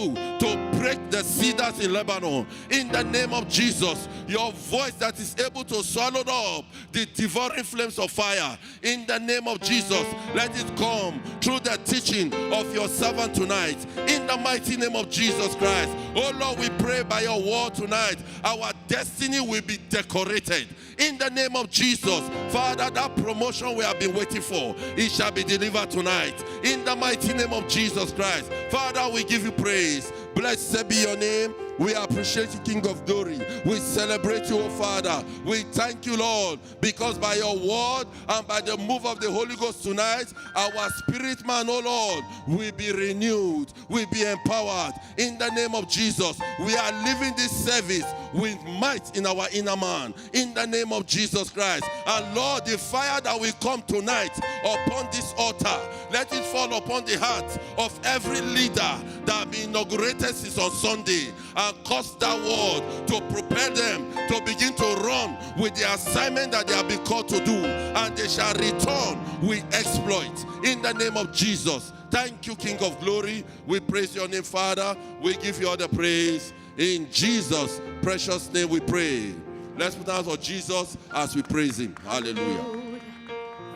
able to break the cedars in Lebanon. In the name of Jesus, your voice that is able to swallow up the devouring flames of fire. In the name of Jesus, let it come through the teaching of your servant tonight. In the mighty name of Jesus Christ. Oh Lord, we pray by your word tonight, our destiny will be decorated. In the name of Jesus, Father, that promotion we have been waiting for, it shall be delivered tonight. In the mighty name of Jesus Christ. Father, we give you praise. Blessed be your name. We appreciate you, King of Glory. We celebrate you, O Father. We thank you, Lord, because by your word and by the move of the Holy Ghost tonight, our spirit man, O Lord, will be renewed, will be empowered. In the name of Jesus, we are living this service with might in our inner man. In the name of Jesus Christ. And Lord, the fire that will come tonight upon this altar, let it fall upon the heart of every leader that be inaugurated since on Sunday, and cause that word to prepare them to begin to run with the assignment that they have been called to do, and they shall return with exploit. In the name of Jesus. Thank you, King of Glory. We praise your name, Father. We give you all the praise. In Jesus' precious name we pray. Let's put hands on Jesus as we praise him. Hallelujah.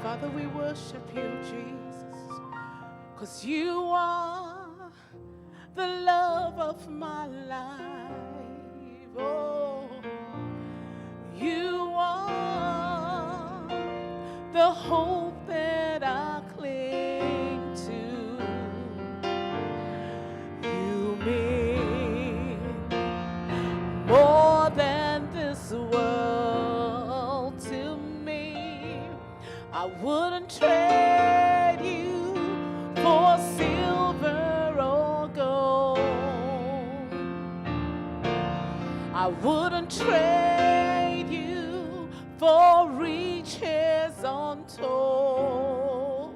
Father, we worship you, Jesus, because you are the love of my life. Oh, you are the hope that I cling to. You mean more than this world to me. I wouldn't trade you for silver or gold. I wouldn't trade you for riches untold.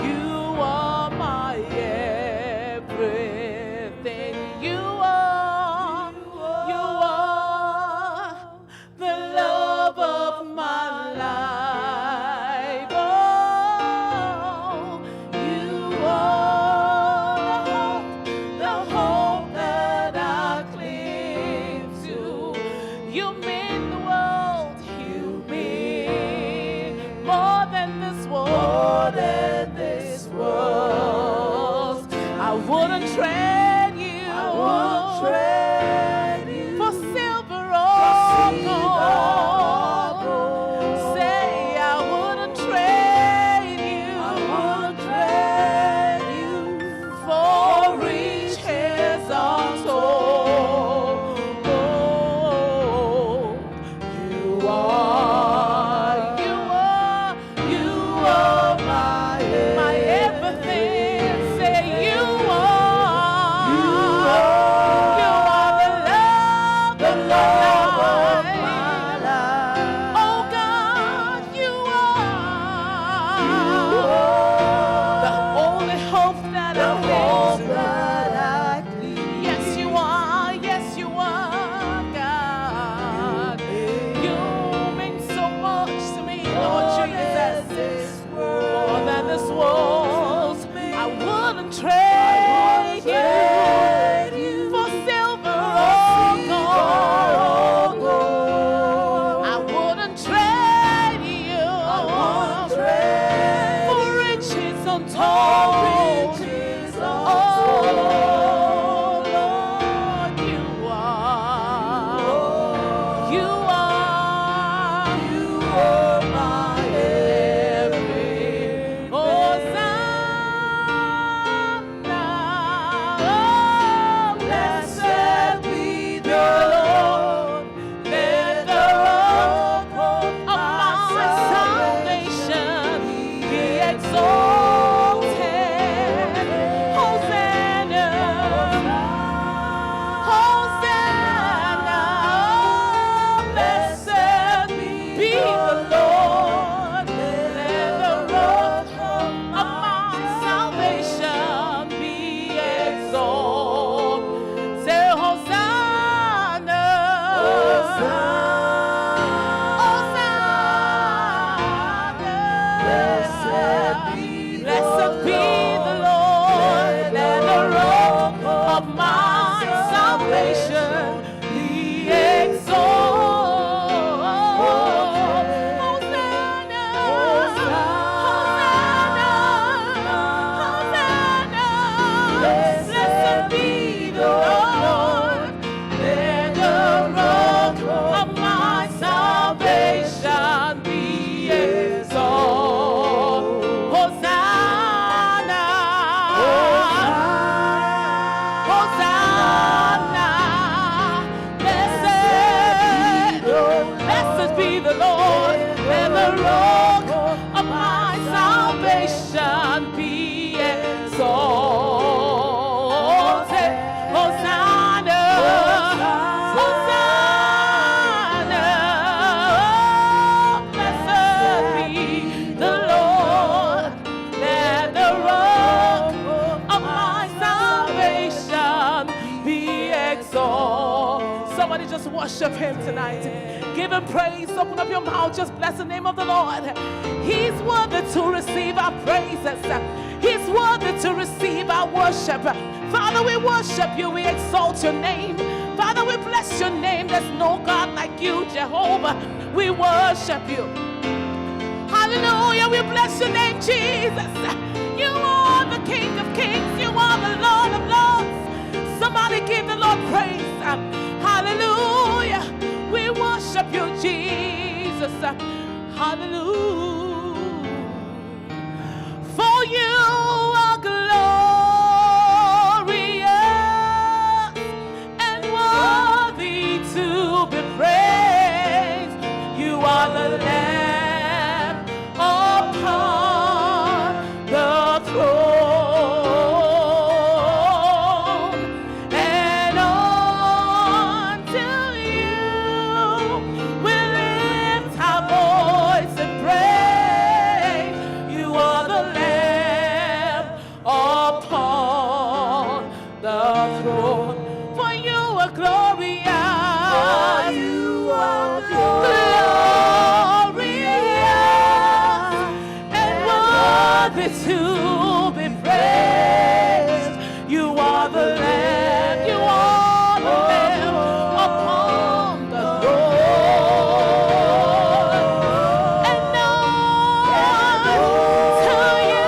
You are my everything. You are the love of my life. Oh, you are the hope that I cling to. You mean the world. You mean more than this world. More than this world. I wouldn't trade you. I wouldn't trade you for silver or gold. Say I wouldn't trade you. I wouldn't trade you for riches untold. Oh, you are my everything. Say you are the love of my life. Oh God, you are the only hope that I cling. Yes, you are. Yes, you are, God. You mean so much to me, Lord Jesus. More than this world, I wouldn't trade you for silver or gold. I wouldn't trade you for riches untold. Oh, Lord, you are my everything. Hosanna, oh, blessed be the Lord. Let the rock of my salvation be exalted. Hosanna, Hosanna, oh, blessed be the Lord. Let the rock of my salvation be exalted. Say Hosanna, Hosanna, blessed salvation be exalted. Hosanna, Hosanna. Blessed be the Lord. Let the rock of my salvation be exalted. Somebody just worship him tonight. Give him praise. Open up your mouth. Just bless the name of the Lord. He's worthy to receive our praises. He's worthy to receive our worship. Father, we worship you. We exalt your name. Father, we bless your name. There's no God like you, Jehovah. We worship you. Hallelujah. We bless your name, Jesus. You are the King of kings. You are the Lord of lords. Somebody give the Lord praise. Hallelujah. We worship you, Jesus. Hallelujah. For you are glorious and worthy to be praised. You are the Lamb upon the throne, and unto you we lift our voice and praise. You are the Lamb upon the throne. For you are glorious. For you are glorious and worthy to be praised. You are the Lamb. You are the Lamb upon the throne. And unto you,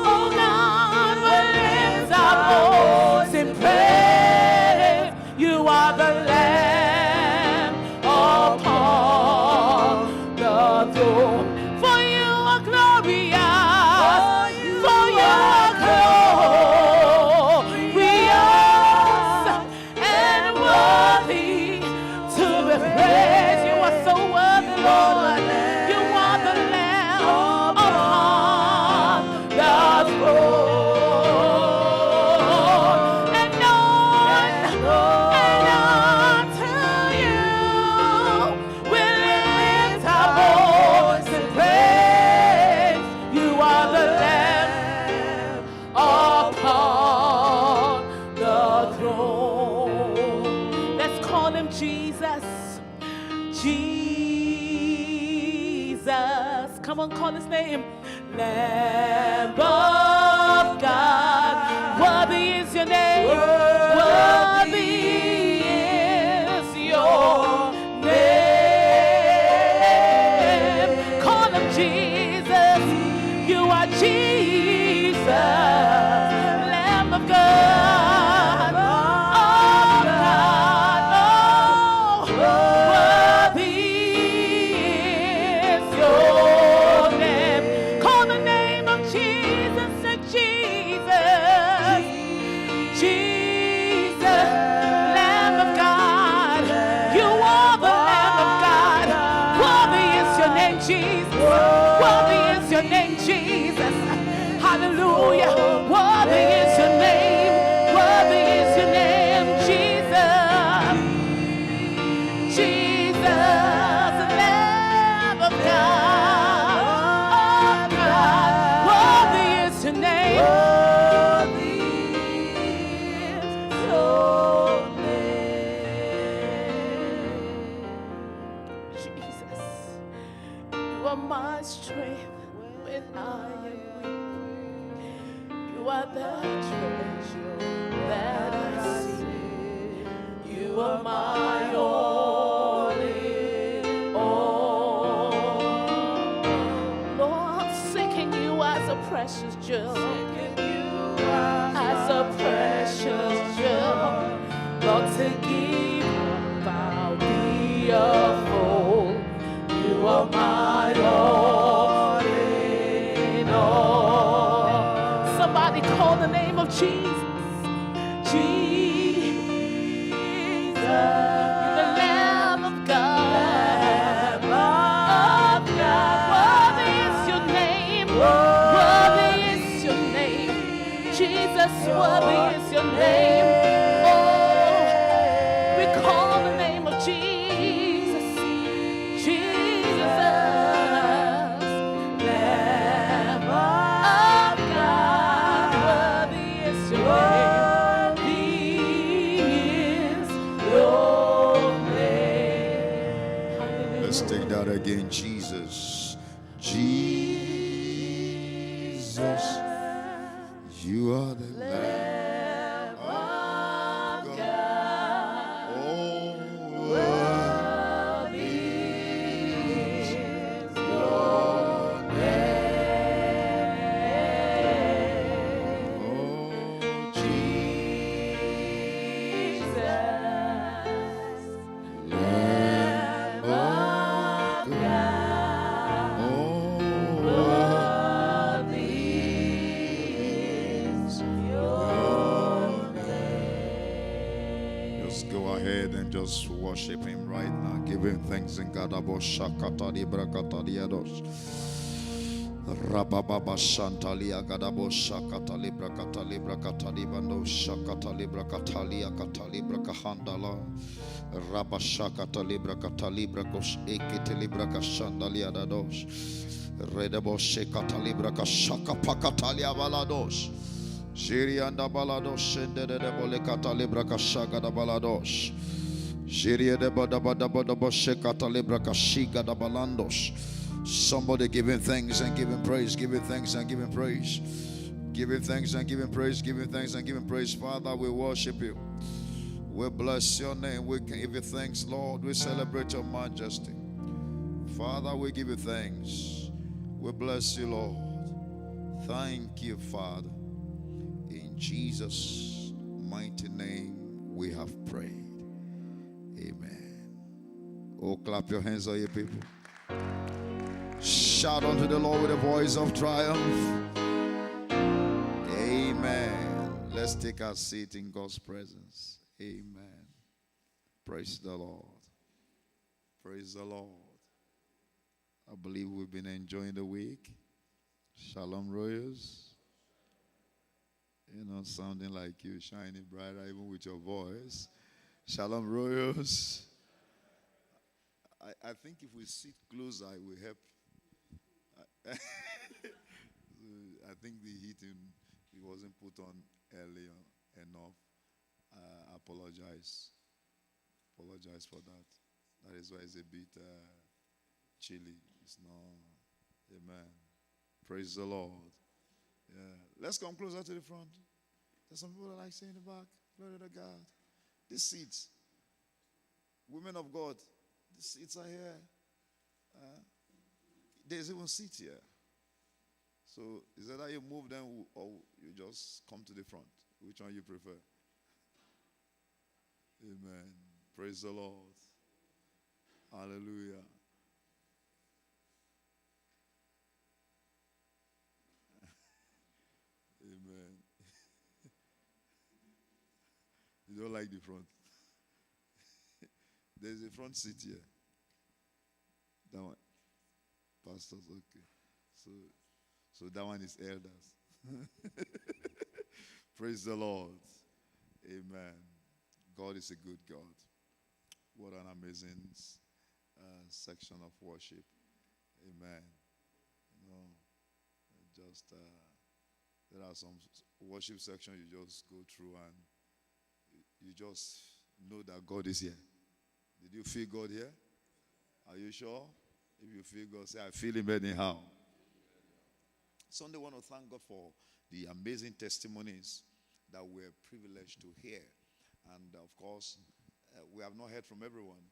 oh God, we lift our voice in praise. You are the Lamb upon the throne. For you are glorious. For you are glorious and worthy to be praised. You are so worthy, Lord. You are the Lamb upon the throne. And unto you we lift our voice and praise. You are the Lamb upon the throne. Let's call him Jesus. Jesus. Come on, call his name. Lamb of God. Worthy is your name. Worthy is your name. Call him Jesus. You are Jesus. Lamb of God. Of God. Oh, worthy is your name. Call the name of Jesus and Jesus. Jesus, Lamb of God. You are the Lamb of God. Worthy is your name, Jesus. Worthy is your name, Jesus. Hallelujah. Worthy is your name. Worthy is your name, Jesus. Jesus, Lamb of God. Of God. Worthy is your name. Worthy is your name. Jesus, you are my strength when I am weak. You are the treasure that I see. You are my all in all. Lord, I'm seeking you as a precious jewel. As a precious jewel. Lord, to give up, I'll be a fool. You are my all in all. Somebody call the name of Jesus. Jesus, the Lamb of God. Of God. Worthy is your name. your name. Oh, we call the name of Jesus. Jesus, Lamb of God, worthy is your name. Let's take that again. Jesus. Jesus. You are the Lamb of God. Oh, worthy is your name. Oh, Jesus. Lamb of God. Oh, worthy is your name. Just go ahead and just worship him right now. Give him thanks in God. Rababa Shantalia Gadabo Shakata Libra Catalibra Catalibando Shakata Libra Catalia Catalibra Cahandala Rabashakata Libra Catalibra Kosh Ekite Libra Kashandalia Dados Redebo Shekata Libra Kashaka Pakatalia Balados Jirianda Balados Shende de Bolecata Libra Kashaga da Balados Jiria de Badabadabo Shekata Libra Kashiga da Balandos. Somebody give him thanks and give him praise. Give him thanks and give him praise. Give him thanks and give him praise. Give him thanks and give him praise. Father, we worship you. We bless your name. We give you thanks, Lord. We celebrate your majesty. Father, we give you thanks. We bless you, Lord. Thank you, Father. In Jesus' mighty name we have prayed. Amen. Oh, clap your hands, all you people. Shout unto the Lord with a voice of triumph. Amen. Let's take our seat in God's presence. Amen. Praise the Lord. Praise the Lord. I believe we've been enjoying the week. Shalom, Royals. You know, sounding like you, shining brighter even with your voice. Shalom, Royals. I think if we sit closer, it will help. I think the heating, it wasn't put on early enough. I apologize. Apologize for that. That is why it's a bit chilly. It's not. Amen. Praise the Lord. Yeah. Let's come closer to the front. There's some people that like saying in the back. Glory to God. These seats, women of God, these seats are here. There's even seats here. So is that you move them or you just come to the front? Which one you prefer? Amen. Praise the Lord. Hallelujah. Amen. You don't like the front? There's a front seat here. That one. Pastors, okay. So that one is elders. Praise the Lord. Amen. God is a good God. What an amazing section of worship. Amen. You know, just there are some worship sections you just go through and you just know that God is here. Did you feel God here? Are you sure? If you feel God, say, I feel him anyhow. Sunday, I want to thank God for the amazing testimonies that we're privileged to hear. And of course, we have not heard from everyone.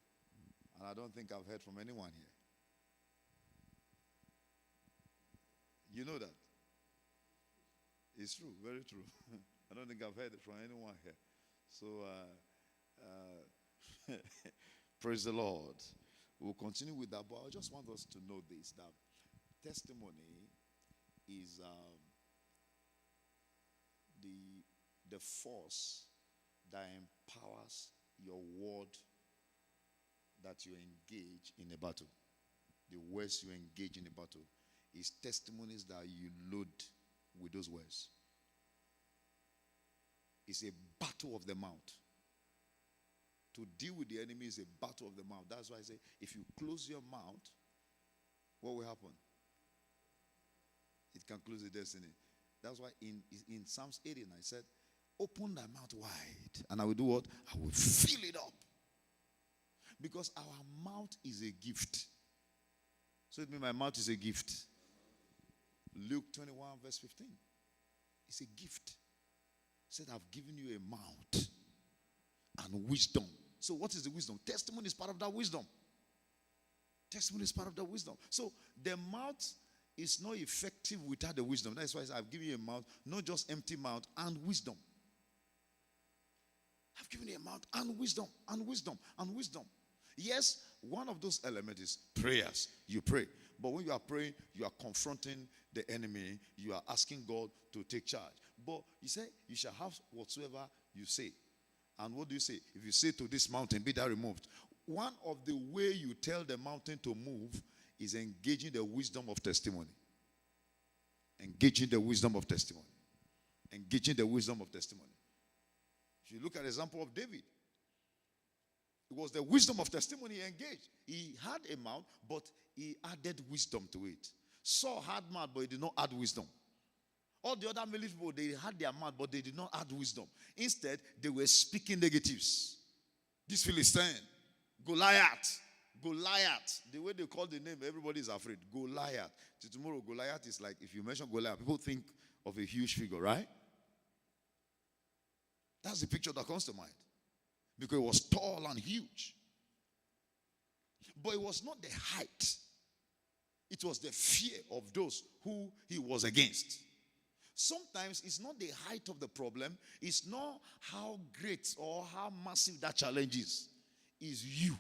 And I don't think I've heard from anyone here. You know that? It's true, very true. I don't think I've heard it from anyone here. So, praise the Lord. We'll continue with that, but I just want us to know this, that testimony is the force that empowers your word that you engage in a battle. The words you engage in a battle is testimonies that you load with those words. is a battle of the mouth. To deal with the enemy is a battle of the mouth. That's why I say, if you close your mouth, what will happen? It can close the destiny. That's why in Psalms 89, I said, open thy mouth wide, and I will do what? I will fill it up. Because our mouth is a gift. So it means my mouth is a gift. Luke 21 verse 15. It's a gift. He said, I've given you a mouth and wisdom. So what is the wisdom? Testimony is part of that wisdom. Testimony is part of that wisdom. So the mouth is not effective without the wisdom. That's why I've given you a mouth, not just empty mouth, and wisdom. I've given you a mouth and wisdom, and wisdom, and wisdom. Yes, one of those elements is prayers. You pray. But when you are praying, you are confronting the enemy. You are asking God to take charge. But you say, you shall have whatsoever you say. And what do you say? If you say to this mountain, be thou removed. One of the way you tell the mountain to move is engaging the wisdom of testimony. Engaging the wisdom of testimony. Engaging the wisdom of testimony. If you look at the example of David, it was the wisdom of testimony he engaged. He had a mouth, but he added wisdom to it. Saul had mouth, but he did not add wisdom. All the other military people, they had their mouth, but they did not add wisdom. Instead, they were speaking negatives. This Philistine, Goliath. The way they call the name, everybody is afraid. Goliath. Till tomorrow, Goliath is like, if you mention Goliath, people think of a huge figure, right? That's the picture that comes to mind. Because it was tall and huge. But it was not the height. It was the fear of those who he was against. Sometimes it's not the height of the problem. It's not how great or how massive that challenge is. It's you.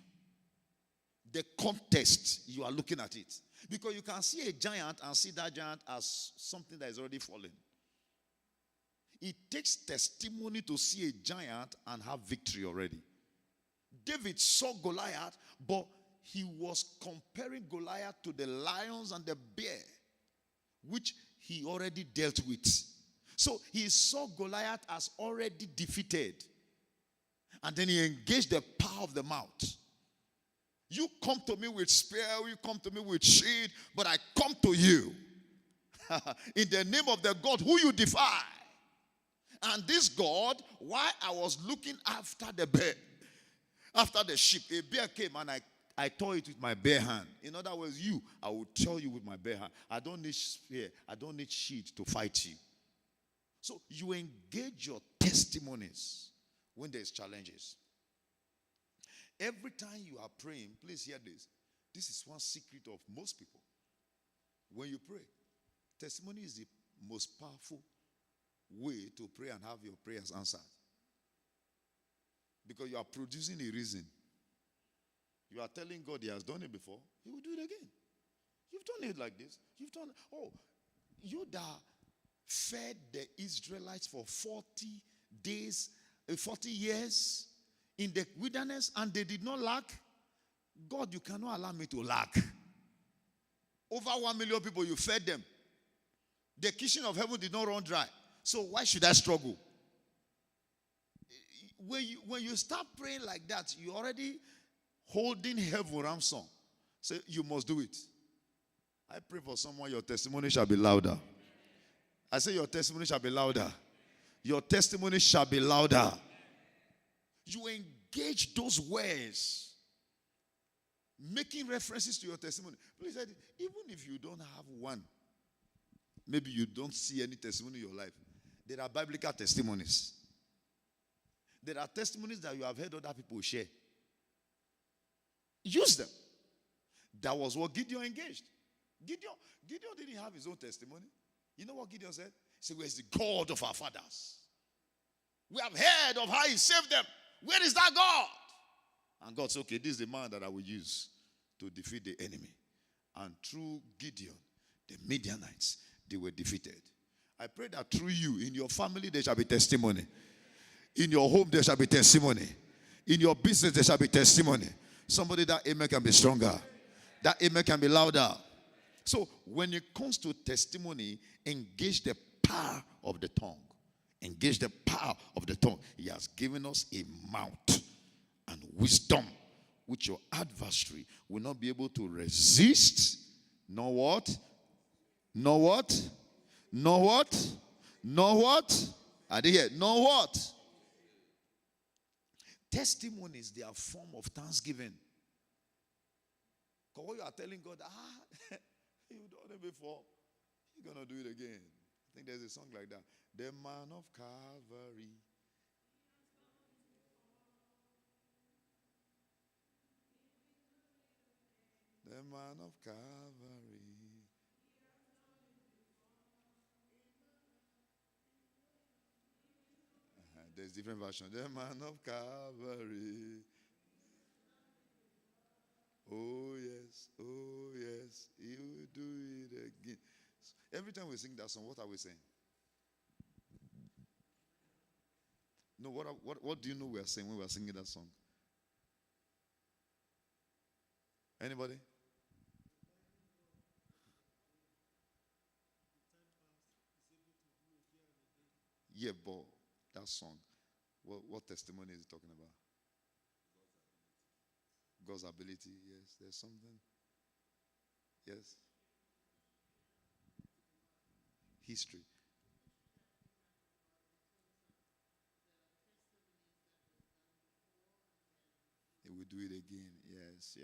The context you are looking at it. Because you can see a giant and see that giant as something that is already fallen. It takes testimony to see a giant and have victory already. David saw Goliath, but he was comparing Goliath to the lions and the bear, which he already dealt with. So he saw Goliath as already defeated. And then he engaged the power of the mouth. You come to me with spear, you come to me with shield, but I come to you in the name of the God who you defy. And this God, while I was looking after the bear, after the sheep, a bear came and I tore it with my bare hand. In other words, I will tell you with my bare hand. I don't need spear, I don't need shield to fight you. So you engage your testimonies when there's challenges. Every time you are praying, please hear this. This is one secret of most people. When you pray, testimony is the most powerful way to pray and have your prayers answered. Because you are producing a reason. You are telling God he has done it before, he will do it again. You've done it like this. You that fed the Israelites for 40 days, 40 years in the wilderness and they did not lack. God, you cannot allow me to lack. Over 1 million people, you fed them. The kitchen of heaven did not run dry. So why should I struggle? When you start praying like that, you're already holding heaven ransom. So you must do it. I pray for someone, your testimony shall be louder. I say your testimony shall be louder. Your testimony shall be louder. You engage those words, making references to your testimony. Please, even if you don't have one, maybe you don't see any testimony in your life, there are biblical testimonies. There are testimonies that you have heard other people share. Use them. That was what Gideon engaged. Gideon didn't have his own testimony. You know what Gideon said? He said, where's the God of our fathers? We have heard of how he saved them. Where is that God? And God said, okay, this is the man that I will use to defeat the enemy. And through Gideon, the Midianites, they were defeated. I pray that through you, in your family, there shall be testimony. In your home, there shall be testimony. In your business, there shall be testimony. Somebody, that amen can be stronger. That amen can be louder. So, when it comes to testimony, engage the power of the tongue. Engage the power of the tongue. He has given us a mouth and wisdom, which your adversary will not be able to resist. Nor what? Nor what? Nor what? Nor what? I didn't hear. Nor what? Testimonies, they are a form of thanksgiving. Because what you are telling God, you've done it before. You're going to do it again. I think there's a song like that. The man of Calvary. The man of Calvary. There's different versions. The man of Calvary. Oh yes, he will do it again. Every time we sing that song, what are we saying? No, what do you know we are saying when we are singing that song? Anybody? Yeah, but that song, what testimony is it talking about? God's ability, yes. There's something. Yes. History. He will do it again. Yes.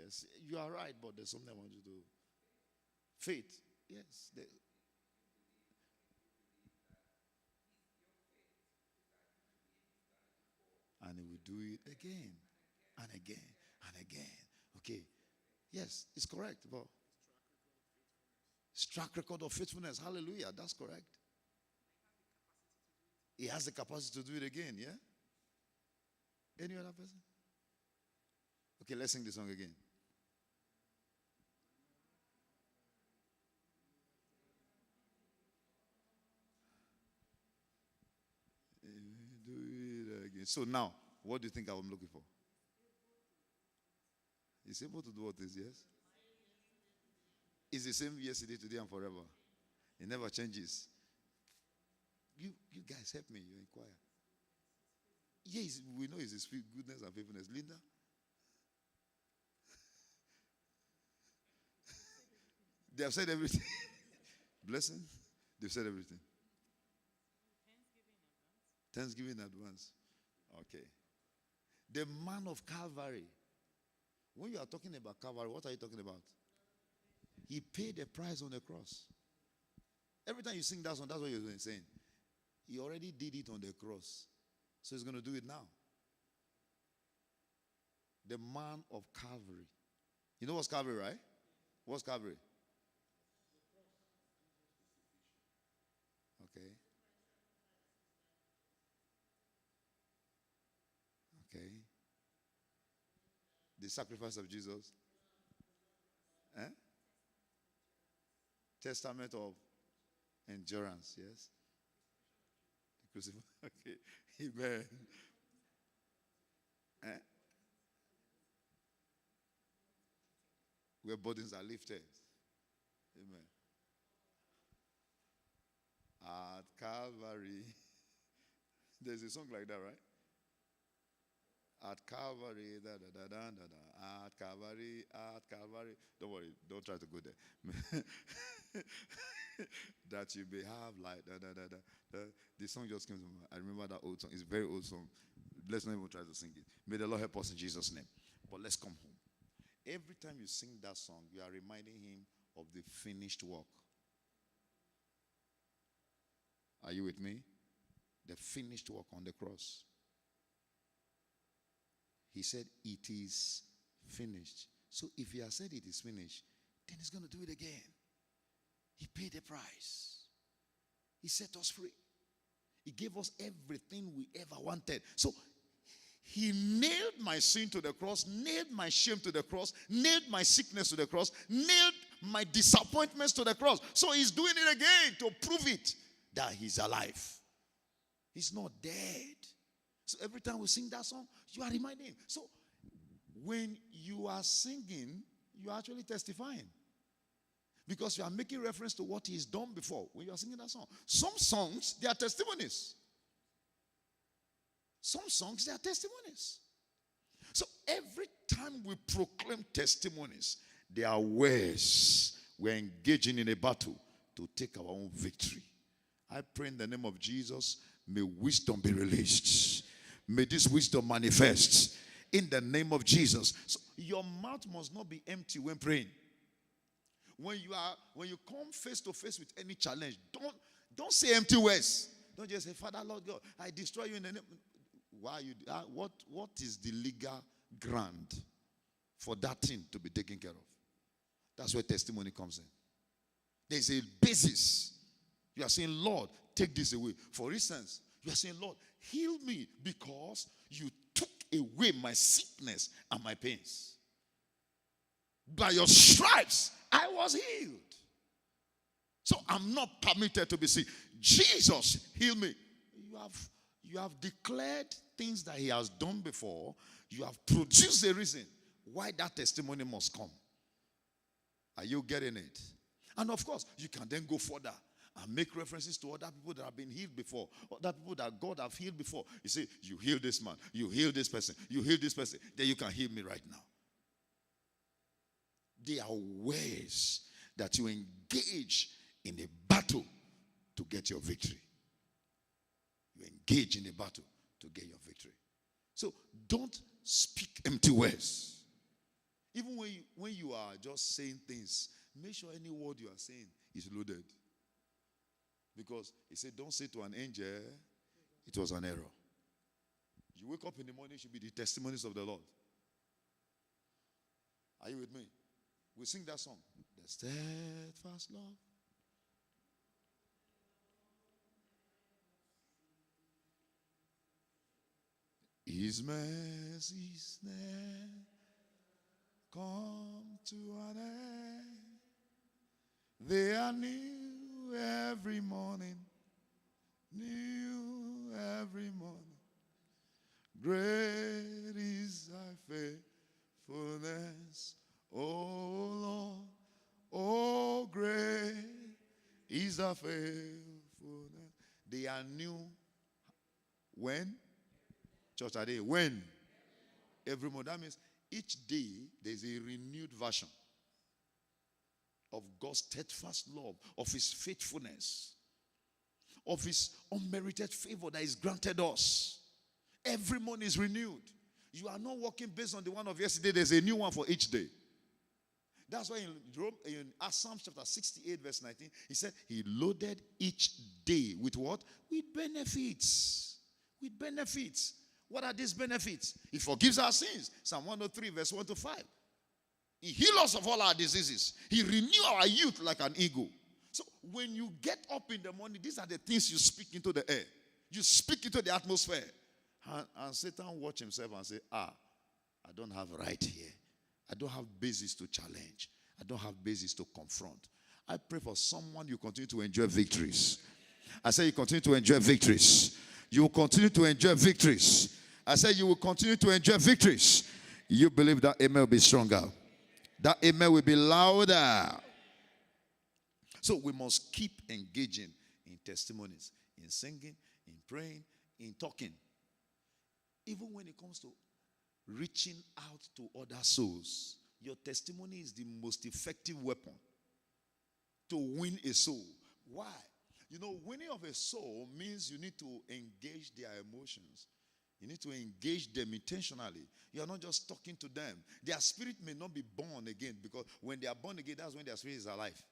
You are right, but there's something I want you to do. Faith. Yes. And he will do it again and again and again. Okay. Yes, it's correct. But track record of faithfulness. Hallelujah. That's correct. He has the capacity to do it again. Yeah? Any other person? Okay, let's sing the song again. Do it again. So now, what do you think I'm looking for? He's able to do what is, yes? It's the same yesterday, today, and forever. It never changes. You guys help me. You inquire. Yes, we know it's His goodness and faithfulness. Linda? They have said everything. Blessing? They've said everything. Thanksgiving in advance. Okay. The man of Calvary. When you are talking about Calvary, what are you talking about? He paid the price on the cross. Every time you sing that song, that's what you're saying. He already did it on the cross. So he's going to do it now. The man of Calvary. You know what's Calvary, right? What's Calvary? Okay. Okay. The sacrifice of Jesus. Testament of endurance, yes. The crucifixion. Okay. Amen. Where burdens are lifted. Amen. At Calvary. There's a song like that, right? At Calvary, at Calvary, at Calvary. Don't worry, don't try to go there. That you may have light. The song just came to me. I remember that old song. It's a very old song. Let's not even try to sing it. May the Lord help us in Jesus' name. But let's come home. Every time you sing that song, you are reminding Him of the finished work. Are you with me? The finished work on the cross. He said, it is finished. So if He has said it is finished, then He's going to do it again. He paid the price. He set us free. He gave us everything we ever wanted. So He nailed my sin to the cross, nailed my shame to the cross, nailed my sickness to the cross, nailed my disappointments to the cross. So He's doing it again to prove it that He's alive. He's not dead. So every time we sing that song, you are reminding Him. So when you are singing, you are actually testifying. Because you are making reference to what He's done before when you are singing that song. Some songs, they are testimonies. Some songs, they are testimonies. So every time we proclaim testimonies, there are ways we're engaging in a battle to take our own victory. I pray in the name of Jesus, may wisdom be released. May this wisdom manifest in the name of Jesus. So your mouth must not be empty when praying. When you come face to face with any challenge, don't say empty words. Don't just say, Father, Lord God, I destroy you in the name. Why you? What is the legal ground for that thing to be taken care of? That's where testimony comes in. There's a basis. You are saying, Lord, take this away. For instance, you are saying, Lord, heal me because you took away my sickness and my pains. By your stripes, I was healed. So I'm not permitted to be sick. Jesus, heal me. You have declared things that he has done before. You have produced a reason why that testimony must come. Are you getting it? And of course, you can then go further and make references to other people that have been healed before, other people that God have healed before. You say, you heal this man, you heal this person, you heal this person, then you can heal me right now. There are ways that you engage in a battle to get your victory. You engage in a battle to get your victory. So don't speak empty words. Even when you are just saying things, make sure any word you are saying is loaded. Because he said, don't say to an angel, it was an error. You wake up in the morning, it should be the testimonies of the Lord. Are you with me? We sing that song. The steadfast love. His mercies never come to an end. They are new every morning. New every morning. Great is thy faithfulness, O Lord. Oh, great is thy faithfulness. They are new. When? Church, are they? When? Every morning. That means each day there's a renewed version of God's steadfast love, of his faithfulness, of his unmerited favor that is granted us. Every morning is renewed. You are not working based on the one of yesterday. There's a new one for each day. That's why in Psalms chapter 68 verse 19, he said he loaded each day with what? With benefits. With benefits. What are these benefits? He forgives our sins. Psalm 103 verse 1 to 5. He heals us of all our diseases. He renews our youth like an eagle. So when you get up in the morning, these are the things you speak into the air. You speak into the atmosphere. And Satan watch himself and say, I don't have right here. I don't have basis to challenge. I don't have basis to confront. I pray for someone you continue to enjoy victories. I say you continue to enjoy victories. You will continue to enjoy victories. I say you will continue to enjoy victories. You believe that amen will be stronger. That amen will be louder. So we must keep engaging in testimonies, in singing, in praying, in talking. Even when it comes to reaching out to other souls, your testimony is the most effective weapon to win a soul. Why? You know, winning of a soul means you need to engage their emotions. You need to engage them intentionally. You are not just talking to them. Their spirit may not be born again, because when they are born again, that's when their spirit is alive.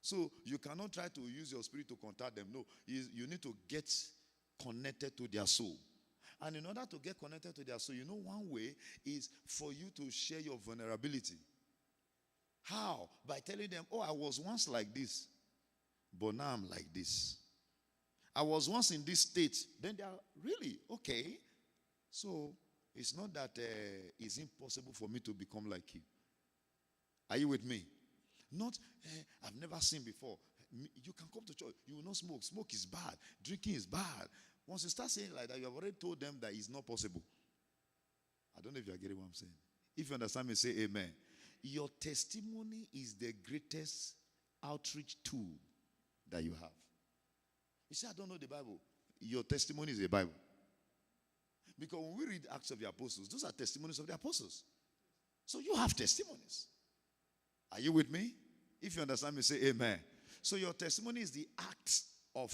So you cannot try to use your spirit to contact them. No, you need to get connected to their soul. And in order to get connected to their soul, you know, one way is for you to share your vulnerability. How? By telling them, oh, I was once like this, but now I'm like this. I was once in this state. Then they are really, okay. So it's not that it's impossible for me to become like you. Are you with me? Not, I've never seen before. You can come to church. You will not smoke. Smoke is bad. Drinking is bad. Once you start saying like that, you have already told them that it's not possible. I don't know if you are getting what I'm saying. If you understand me, say amen. Your testimony is the greatest outreach tool that you have. You say, I don't know the Bible. Your testimony is the Bible. Because when we read Acts of the Apostles, those are testimonies of the apostles. So you have testimonies. Are you with me? If you understand me, say amen. So your testimony is the acts of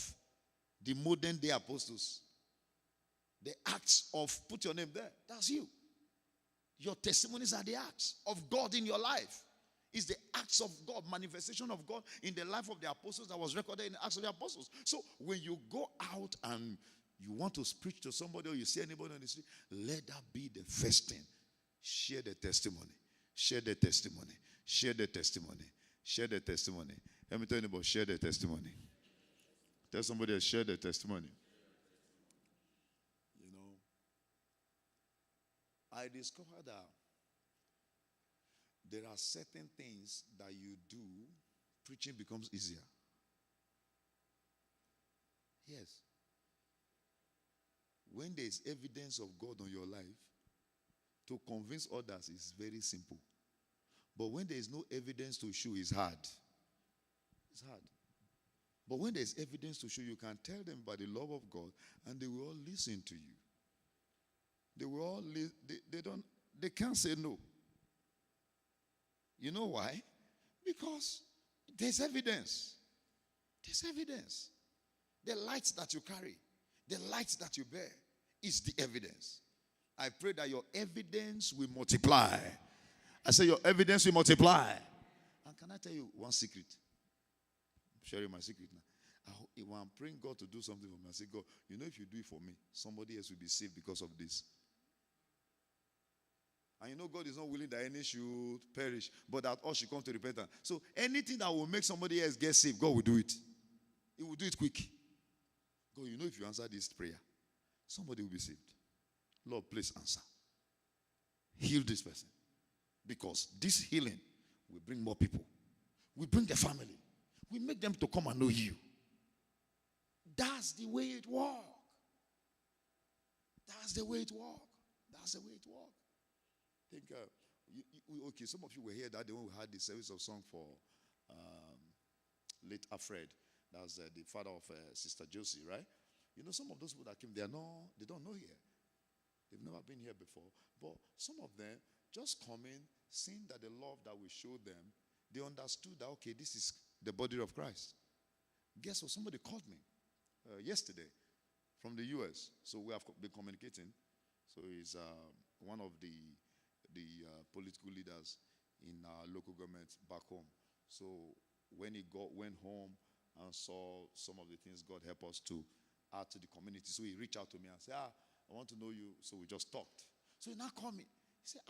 the modern day apostles. The acts of, put your name there, that's you. Your testimonies are the acts of God in your life. It's the acts of God, manifestation of God in the life of the apostles that was recorded in the Acts of the Apostles. So when you go out and you want to preach to somebody or you see anybody on the street, let that be the first thing. Share the testimony. Share the testimony. Share the testimony. Share the testimony. Let me tell you about share the testimony. Tell somebody else, share the testimony. You know, I discovered that there are certain things that you do, preaching becomes easier. Yes. When there is evidence of God on your life, to convince others is very simple. But when there is no evidence to show, it's hard. It's hard. But when there is evidence to show, you can tell them about the love of God, and they will all listen to you. They will all they can't say no. You know why? Because there's evidence. There's evidence. The light that you carry, the light that you bear is the evidence. I pray that your evidence will multiply. I say your evidence will multiply. And can I tell you one secret? I'm sharing my secret now. When I'm praying God to do something for me, I say, God, you know, if you do it for me, somebody else will be saved because of this. And you know God is not willing that any should perish, but that all should come to repentance. So anything that will make somebody else get saved, God will do it. He will do it quick. God, you know, if you answer this prayer, somebody will be saved. Lord, please answer. Heal this person. Because this healing will bring more people. We bring the family. We make them to come and know you. That's the way it works. That's the way it works. That's the way it works. I think, okay, some of you were here that day when we had the service of song for late Alfred. That was the father of Sister Josie, right? You know, some of those people that came, they don't know here. They've never been here before. But some of them just coming, seeing that the love that we showed them, they understood that, okay, this is the body of Christ. Guess what? Somebody called me yesterday from the U.S. So we have been communicating. So he's one of the political leaders in our local government back home. So when he went home and saw some of the things God helped us to add to the community, so he reached out to me and said, I want to know you. So we just talked. So he now called me. He said,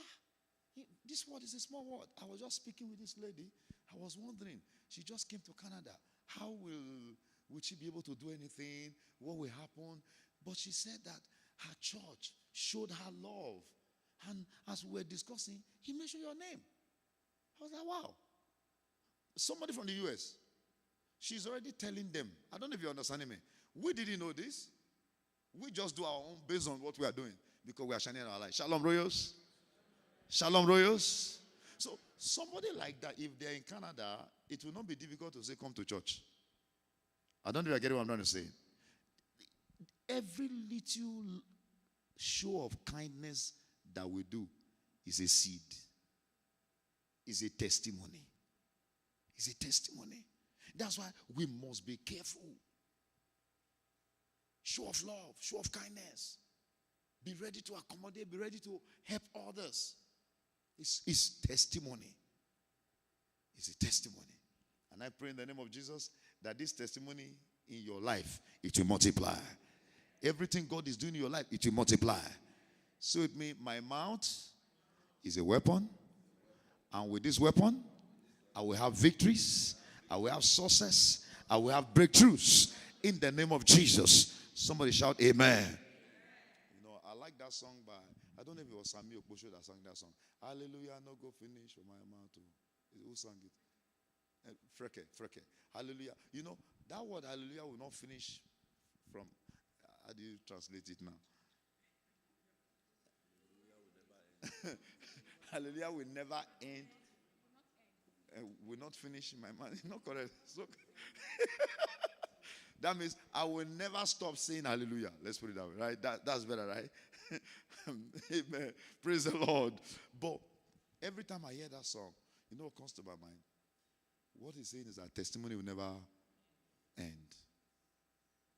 this word is a small word. I was just speaking with this lady. I was wondering, she just came to Canada. How will she be able to do anything? What will happen? But she said that her church showed her love. And as we were discussing, he mentioned your name. I was like, wow. Somebody from the U.S., she's already telling them. I don't know if you're understanding me. We didn't know this. We just do our own based on what we are doing because we are shining our light. Shalom, Royals. Shalom, Royals. So somebody like that, if they're in Canada, it will not be difficult to say, come to church. I don't know if I get what I'm trying to say. Every little show of kindness that we do is a seed. Is a testimony. Is a testimony. That's why we must be careful. Show of love, show of kindness. Be ready to accommodate, be ready to help others. It's testimony. It's a testimony. And I pray in the name of Jesus that this testimony in your life, it will multiply. Everything God is doing in your life, it will multiply. So with me, my mouth is a weapon. And with this weapon, I will have victories. I will have success. I will have breakthroughs. In the name of Jesus. Somebody shout amen. You know, I like that song by, I don't know if it was Sami Okposho that sang that song. Hallelujah, no go finish for my mouth. Who sang it? Freke. Hallelujah. You know, that word hallelujah will not finish from, how do you translate it now? Hallelujah will never end. Will not finish in my mouth. Not correct. So, that means I will never stop saying hallelujah. Let's put it that way, right? That's better, right? Amen. Praise the Lord. But every time I hear that song, you know what comes to my mind? What he's saying is that testimony will never end.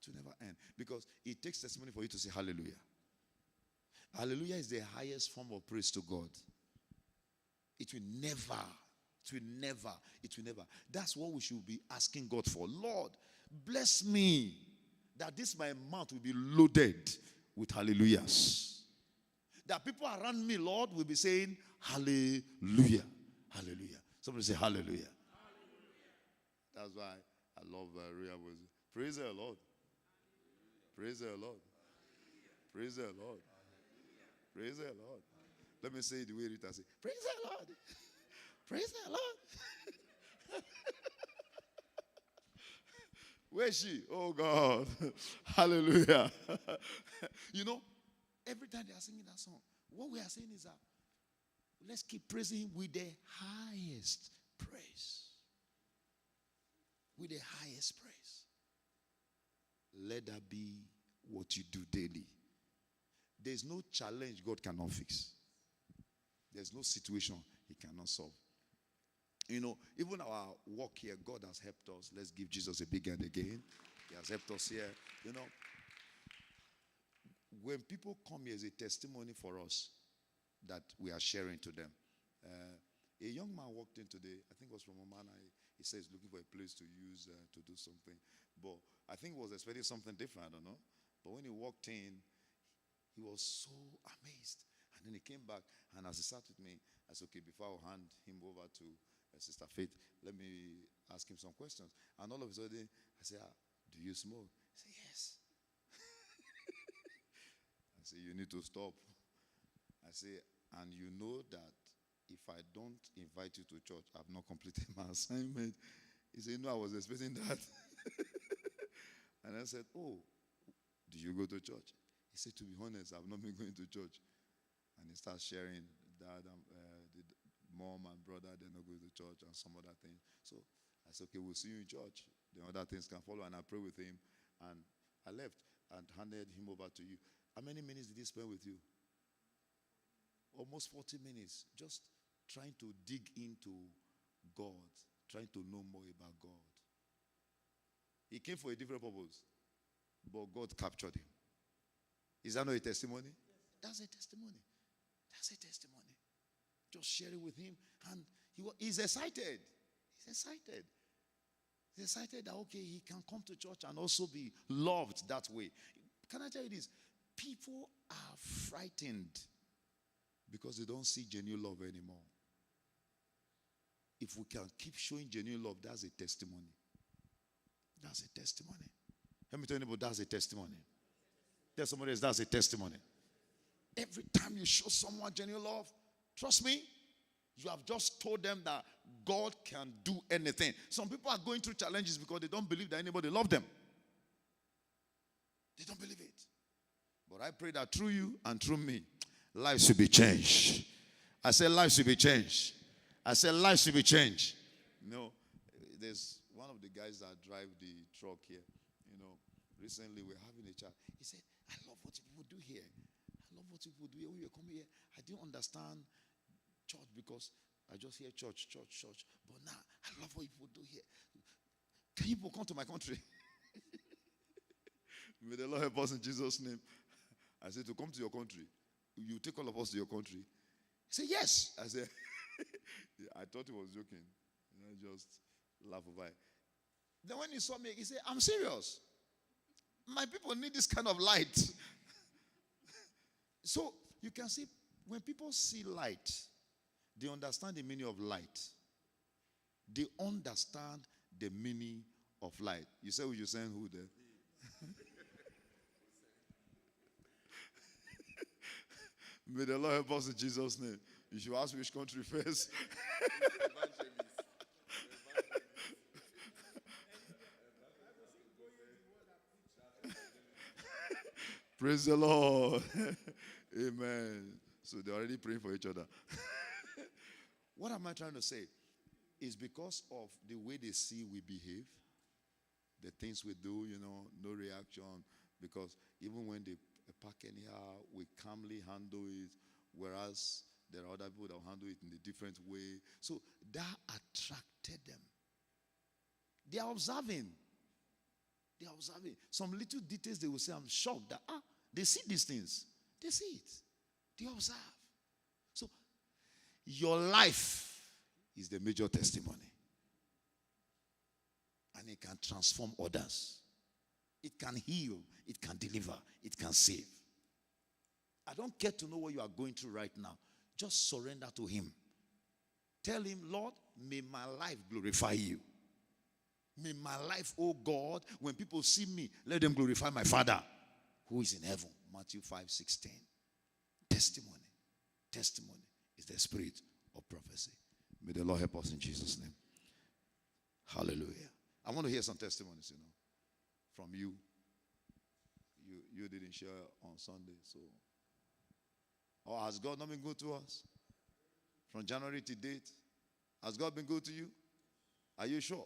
It will never end. Because it takes testimony for you to say hallelujah. Hallelujah is the highest form of praise to God. It will never. That's what we should be asking God for. Lord, bless me that this my mouth will be loaded with hallelujahs. That people around me, Lord, will be saying hallelujah. Hallelujah. Somebody say hallelujah. That's why I love Ria was. Praise the Lord. Praise the Lord. Praise the Lord. Praise the Lord. Let me say it the way Rita said. Praise the Lord. Praise the Lord. Where is she? Oh God. Hallelujah. You know, every time they are singing that song, what we are saying is that let's keep praising him with the highest praise. With the highest praise. Let that be what you do daily. There's no challenge God cannot fix. There's no situation he cannot solve. You know, even our work here, God has helped us. Let's give Jesus a big hand again. He has helped us here. You know, when people come here, as a testimony for us that we are sharing to them. A young man walked in today, I think it was from Oman. He says looking for a place to use to do something. But I think he was expecting something different, I don't know. But when he walked in, he was so amazed. And then he came back, and as he sat with me, I said, okay, before I hand him over to Sister Faith, let me ask him some questions. And all of a sudden, I said, do you smoke? He said, yes. I said, you need to stop. I say, and you know that if I don't invite you to church, I've not completed my assignment. He said, no, I was expecting that. And I said, oh, do you go to church? He said, to be honest, I've not been going to church. And he starts sharing dad and the mom and brother, they're not going to church and some other things. So I said, okay, we'll see you in church. The other things can follow. And I prayed with him. And I left and handed him over to you. How many minutes did he spend with you? Almost 40 minutes. Just trying to dig into God. Trying to know more about God. He came for a different purpose. But God captured him. Is that not a testimony? That's a testimony. That's a testimony. Just share it with him. And he's excited. He's excited. He's excited that, okay, he can come to church and also be loved that way. Can I tell you this? People are frightened because they don't see genuine love anymore. If we can keep showing genuine love, that's a testimony. That's a testimony. Let me tell you about that's a testimony. Tell somebody else that's a testimony. Every time you show someone genuine love, trust me, you have just told them that God can do anything. Some people are going through challenges because they don't believe that anybody loves them. They don't believe it. But I pray that through you and through me, lives should be changed. I said lives should be changed. I said lives should be changed. You know, there's one of the guys that drive the truck here. You know, recently we're having a chat. He said, I love what people do here. I love what people do here. When you come here, I didn't understand church because I just hear church. But now, I love what people do here. Can you people come to my country? May the Lord help us in Jesus' name. I said, to come to your country, you take all of us to your country. He said, yes. I said, I thought he was joking. And I just laughed over it. Then when he saw me, he said, I'm serious. My people need this kind of light. So you can see, when people see light, they understand the meaning of light. They understand the meaning of light. You say, you saying who there? May the Lord help us in Jesus' name. You should ask which country first. Praise the Lord. Amen. So they're already praying for each other. What am I trying to say? It's because of the way they see we behave, the things we do, you know, no reaction. Because even when the repack anyhow. We calmly handle it, whereas there are other people that will handle it in a different way. So that attracted them. They are observing. They are observing. Some little details they will say, I'm shocked that, they see these things. They see it. They observe. So your life is the major testimony. And it can transform others. It can heal. It can deliver. It can save. I don't care to know what you are going through right now. Just surrender to him. Tell him, Lord, may my life glorify you. May my life, oh God, when people see me, let them glorify my Father who is in heaven. Matthew 5:16. Testimony. Testimony is the spirit of prophecy. May the Lord help us in Jesus' name. Hallelujah. I want to hear some testimonies, from you. You didn't share on Sunday, so. Or has God not been good to us? From January to date, has God been good to you? Are you sure?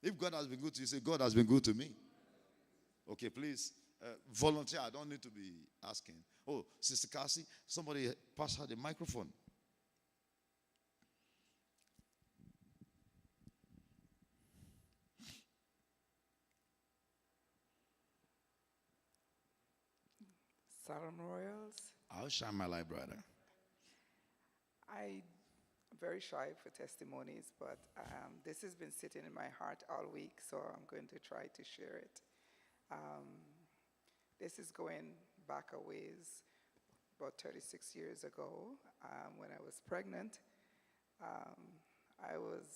If God has been good to you, say, God has been good to me. Okay, please, volunteer. I don't need to be asking. Oh, Sister Cassie, somebody pass her the microphone. Salon Royals. I'll shine my light, brother. I'm very shy for testimonies, but this has been sitting in my heart all week, so I'm going to try to share it. This is going back a ways, about 36 years ago, when I was pregnant. I was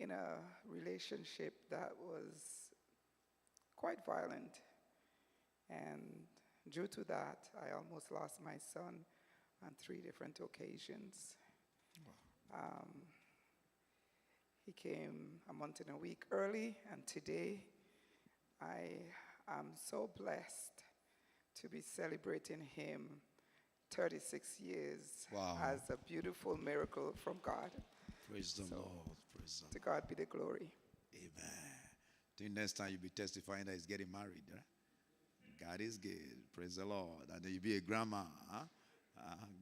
in a relationship that was quite violent, and due to that, I almost lost my son on 3 different occasions. Wow. He came a month and a week early, and today I am so blessed to be celebrating him 36 years as a beautiful miracle from God. Praise the Lord. Praise the Lord. To God be the glory. Amen. The next time you'll be testifying that he's getting married, right? God is good. Praise the Lord. And then you'll be a grandma. Huh?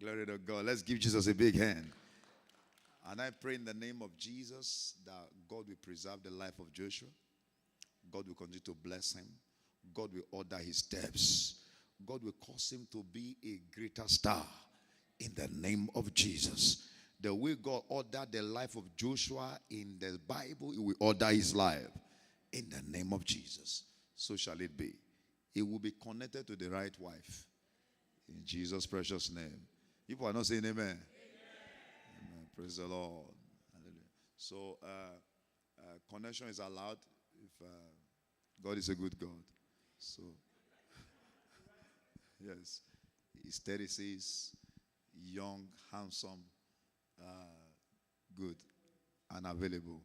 Glory to God. Let's give Jesus a big hand. And I pray in the name of Jesus that God will preserve the life of Joshua. God will continue to bless him. God will order his steps. God will cause him to be a greater star in the name of Jesus. The way God ordered the life of Joshua in the Bible, he will order his life in the name of Jesus. So shall it be. He will be connected to the right wife. In Jesus' precious name. People are not saying amen. Amen. Praise the Lord. Hallelujah. So, connection is allowed if God is a good God. So, yes. He's 36, young, handsome, good, and available.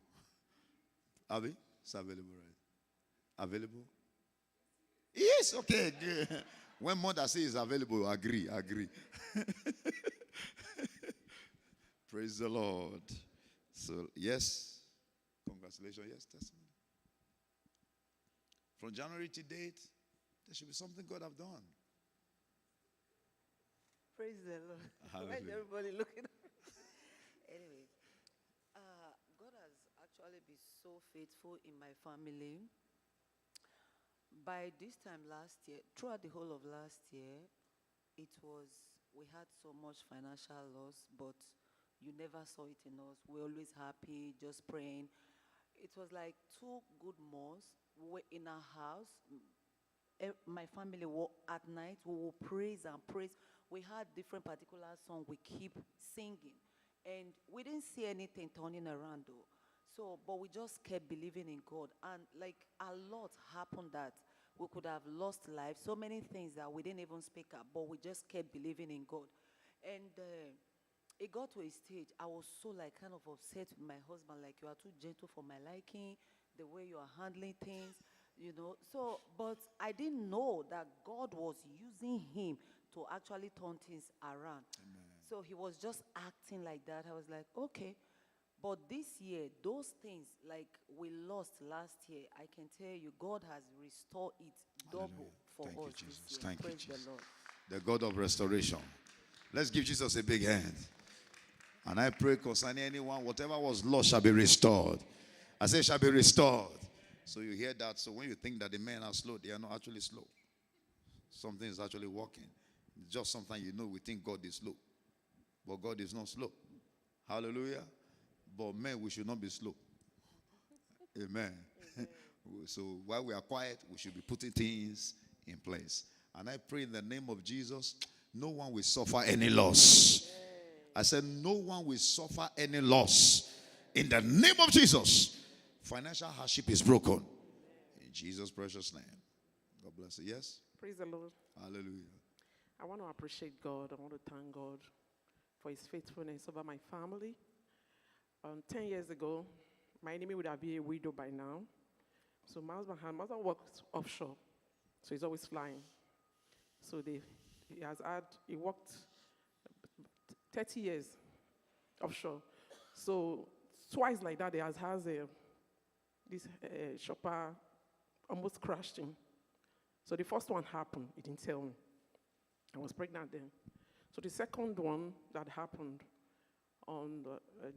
Abi? It's available, right? Available? Yes, okay, good. When mother says available, agree. Praise the Lord. So, yes. Congratulations. Yes, testimony. From January to date, there should be something God have done. Praise the Lord. Hallelujah. Why is everybody looking at me? Anyway, God has actually been so faithful in my family. By this time last year, throughout the whole of last year, we had so much financial loss, but you never saw it in us. We're always happy, just praying. It was like 2 good months. We were in our house. My family, at night, we will praise and praise. We had different particular songs we keep singing. And we didn't see anything turning around, though. So, but we just kept believing in God. And like a lot happened that we could have lost life. So many things that we didn't even speak up, but we just kept believing in God. And it got to a stage, I was so like kind of upset with my husband, like, you are too gentle for my liking, the way you are handling things, So, but I didn't know that God was using him to actually turn things around. Amen. So he was just acting like that. I was like, okay. But this year, those things like we lost last year, I can tell you, God has restored it double for Thank you, us Jesus. this year. Thank you, Praise Jesus. the Lord. The God of restoration. Let's give Jesus a big hand. And I pray concerning anyone, whatever was lost shall be restored. I say shall be restored. So you hear that. So when you think that the men are slow, they are not actually slow. Something is actually working. It's just sometimes you know we think God is slow. But God is not slow. Hallelujah. But men, we should not be slow. Amen. So while we are quiet, we should be putting things in place. And I pray in the name of Jesus, no one will suffer any loss. I said, no one will suffer any loss. In the name of Jesus, financial hardship is broken. In Jesus' precious name. God bless you. Yes? Praise the Lord. Hallelujah. I want to appreciate God. I want to thank God for his faithfulness over my family. 10 years ago, my enemy would have been a widow by now. So my husband works offshore, so he's always flying. So he worked 30 years offshore. So twice like that, this shopper almost crashed him. So the first one happened, he didn't tell me. I was pregnant then. So the second one that happened,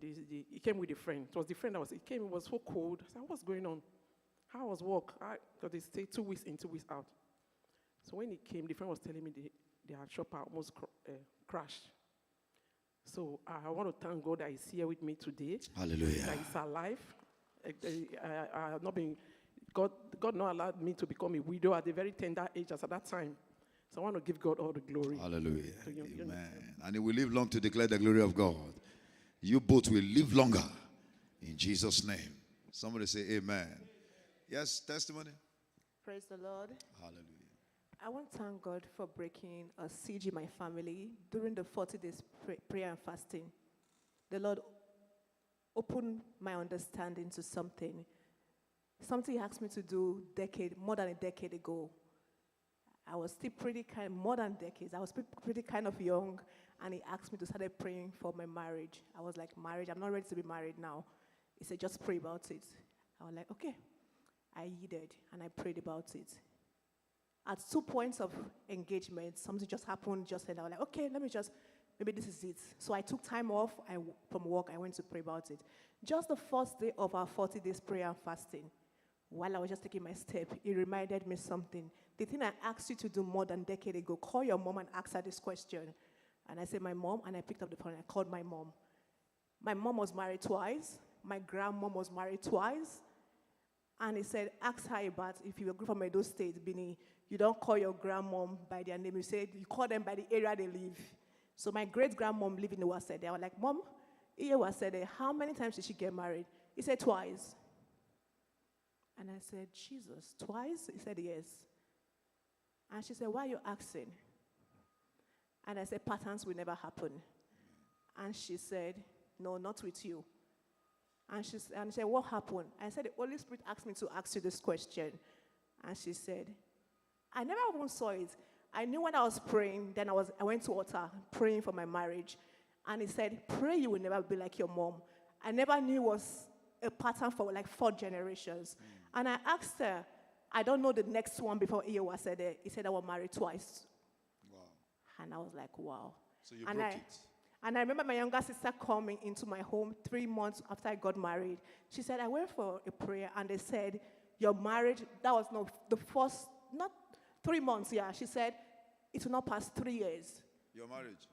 he came with a friend. It was the friend it was so cold. I said, what's going on? How was work? Because they stayed 2 weeks in, 2 weeks out. So when he came, the friend was telling me their shopper almost crashed. So I want to thank God that he's here with me today. Hallelujah. That he's alive. I have not been, God not allowed me to become a widow at a very tender age as at that time. So I want to give God all the glory. Hallelujah. You. Amen. And he will live long to declare the glory of God. You both will live longer. In Jesus' name. Somebody say amen. Yes, testimony. Praise the Lord. Hallelujah. I want to thank God for breaking a siege in my family during the 40 days prayer and fasting. The Lord opened my understanding to something. Something he asked me to do more than a decade ago. I was still more than decades. I was pretty kind of young, and he asked me to start praying for my marriage. I was like, marriage? I'm not ready to be married now. He said, just pray about it. I was like, okay. I yielded, and I prayed about it. At 2 points of engagement, something just happened just then. I was like, okay, maybe this is it. So I took time off from work. I went to pray about it. Just the first day of our 40 days prayer and fasting, while I was just taking my step, it reminded me something. The thing I asked you to do more than a decade ago, call your mom and ask her this question. And I said, my mom, and I picked up the phone and I called my mom. My mom was married twice. My grandmom was married twice. And he said, ask her about if you were from Edo State, Bini, you don't call your grandmom by their name. You said you call them by the area they live. So my great-grandmom lived in Iwasede. I was like, Mom, Iwasede, how many times did she get married? He said, twice. And I said, Jesus, twice? He said, yes. And she said, why are you asking? And I said, patterns will never happen. And she said, no, not with you. And she said, what happened? I said, the Holy Spirit asked me to ask you this question. And she said, I never even saw it. I knew when I was praying, then I went to altar praying for my marriage. And he said, pray you will never be like your mom. I never knew it was a pattern for like 4 generations. And I asked her, I don't know the next one before Iowa said it. He said I was married twice. Wow. And I was like, wow. So you broke it. And I remember my younger sister coming into my home 3 months after I got married. She said, I went for a prayer, and they said, your marriage, that was not 3 months, yeah. She said, it will not pass 3 years. Your marriage.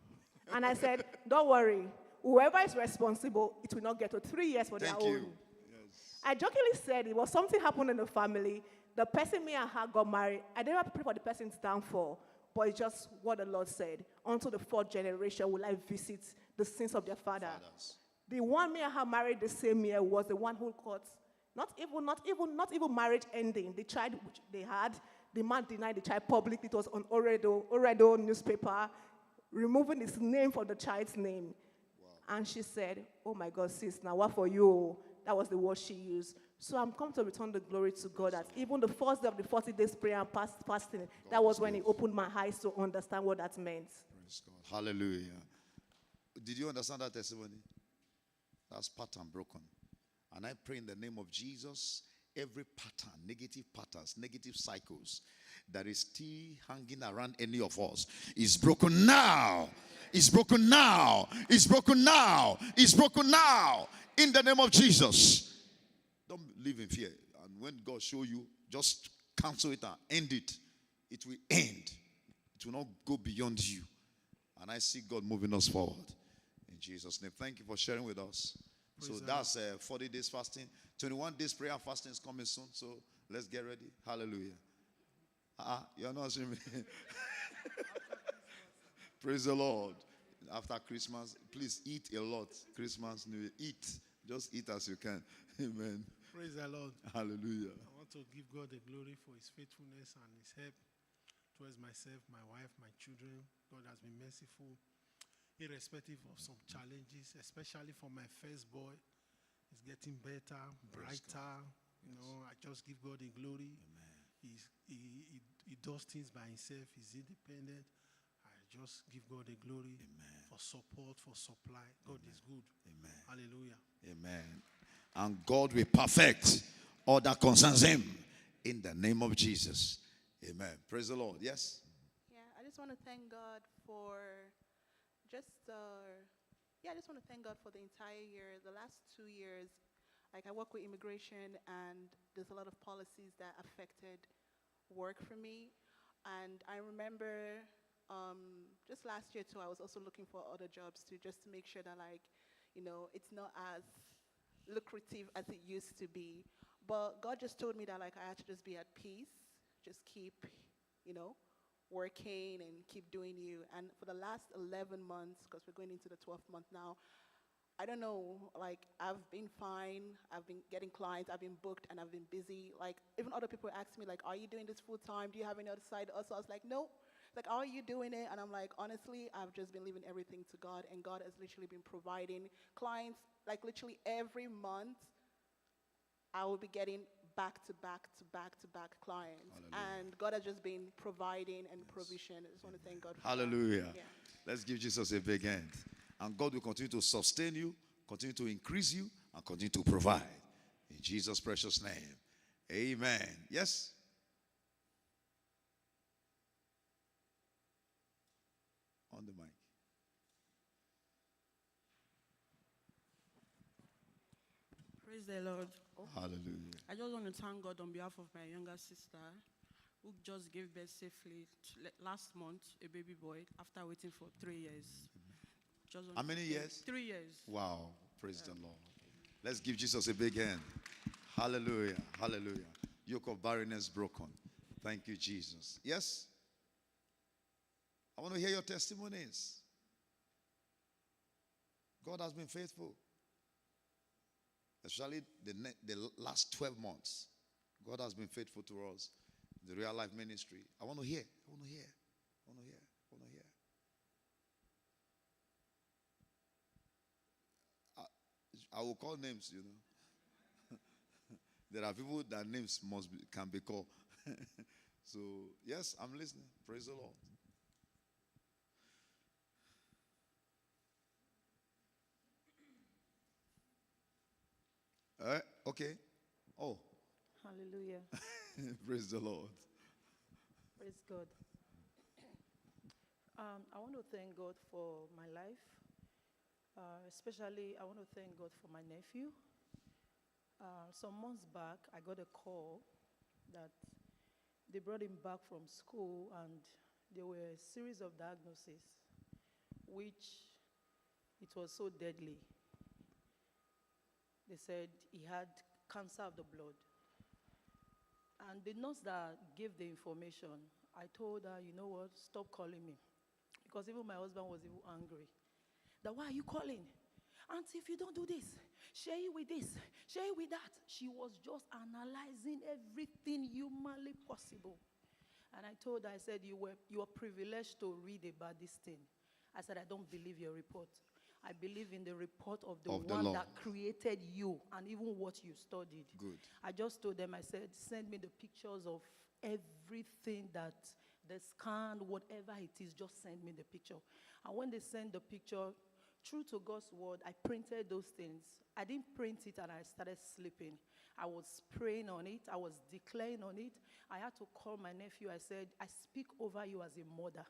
And I said, don't worry. Whoever is responsible, it will not get to 3 years for their own. Yes. I jokingly said it was something happened in the family. The person me and her got married. I didn't pray for the person's downfall. But it's just what the Lord said. Unto the 4th generation will I visit the sins of their fathers. The one me and her married the same year was the one who caught not even marriage ending. The child which they had, the man denied the child publicly. It was on Oredo newspaper, removing his name from the child's name. Wow. And she said, oh my God, sis, now what for you? That was the word she used. So I'm come to return the glory to God that even the first day of the 40 days prayer and fasting, that was when he opened my eyes to understand what that meant. Praise God. Hallelujah. Did you understand that testimony? That's pattern broken. And I pray in the name of Jesus, every pattern, negative patterns, negative cycles that is still hanging around any of us is broken now. It's broken now. It's broken now. It's broken now. In the name of Jesus. Don't live in fear. And when God show you, just cancel it and end it. It will end. It will not go beyond you. And I see God moving us forward. In Jesus' name. Thank you for sharing with us. So that's 40 days fasting. 21 days prayer and fasting is coming soon. So let's get ready. Hallelujah. You're not seeing me. Praise the Lord. After Christmas, please eat a lot. Christmas, New Year. Eat. Just eat as you can. Amen. Praise the Lord. Hallelujah. I want to give God the glory for his faithfulness and his help towards myself, my wife, my children. God has been merciful, irrespective of some challenges, especially for my first boy. It's getting better, brighter. You know, I just give God the glory. Amen. He does things by himself. He's independent. I just give God the glory. Amen. For support, for supply. God is good. Amen. Hallelujah. Amen. And God will perfect all that concerns him in the name of Jesus. Amen. Praise the Lord. Yes? Yeah, I just want to thank God for I just want to thank God for the entire year. The last 2 years, like I work with immigration, and there's a lot of policies that affected work for me. And I remember just last year too, I was also looking for other jobs too, just to make sure that, like, you know, it's not as lucrative as it used to be. But God just told me that, like, I had to just be at peace, just keep, you know, working and keep doing you. And for the last 11 months, because we're going into the 12th month now, I don't know, like, I've been fine. I've been getting clients, I've been booked, and I've been busy. Like, even other people ask me, like, are you doing this full time? Do you have any other side? Also, I was like, no. Like, how are you doing it? And I'm like, honestly, I've just been leaving everything to God, and God has literally been providing clients. Like, literally every month, I will be getting back to back to back to back clients. Hallelujah. And God has just been providing and provision. I just want to thank God for Hallelujah. that. Yeah. Let's give Jesus a big hand. And God will continue to sustain you, continue to increase you, and continue to provide. In Jesus' precious name. Amen. Yes? On the mic. Praise the Lord. Hallelujah. I just want to thank God on behalf of my younger sister who just gave birth safely last month, a baby boy, after waiting for 3 years. How many years? 3 years. Wow. Praise the Lord. Let's give Jesus a big hand. Hallelujah. Hallelujah. Yoke of barrenness broken. Thank you, Jesus. Yes? I want to hear your testimonies. God has been faithful. Especially the last 12 months. God has been faithful to us. The Real Life Ministry. I want to hear. I want to hear. I want to hear. I want to hear. I will call names, you know. There are people that names can be called. So, yes, I'm listening. Praise the Lord. Okay. Oh. Hallelujah. Praise the Lord. Praise God. I want to thank God for my life. Especially, I want to thank God for my nephew. Some months back, I got a call that they brought him back from school, and there were a series of diagnoses, which it was so deadly. They said he had cancer of the blood. And the nurse that gave the information, I told her, you know what, stop calling me. Because even my husband was even angry. That, why are you calling? Auntie, if you don't do this, share it with this, share it with that. She was just analyzing everything humanly possible. And I told her, I said, you are privileged to read about this thing. I said, I don't believe your report. I believe in the report of the one Lord that created you and even what you studied. Good. I just told them, I said, send me the pictures of everything that the scan, whatever it is, just send me the picture. And when they sent the picture, True to God's word, I printed those things. I didn't print it and I started sleeping. I was praying on it. I was declaring on it. I had to call my nephew. I said, I speak over you as a mother.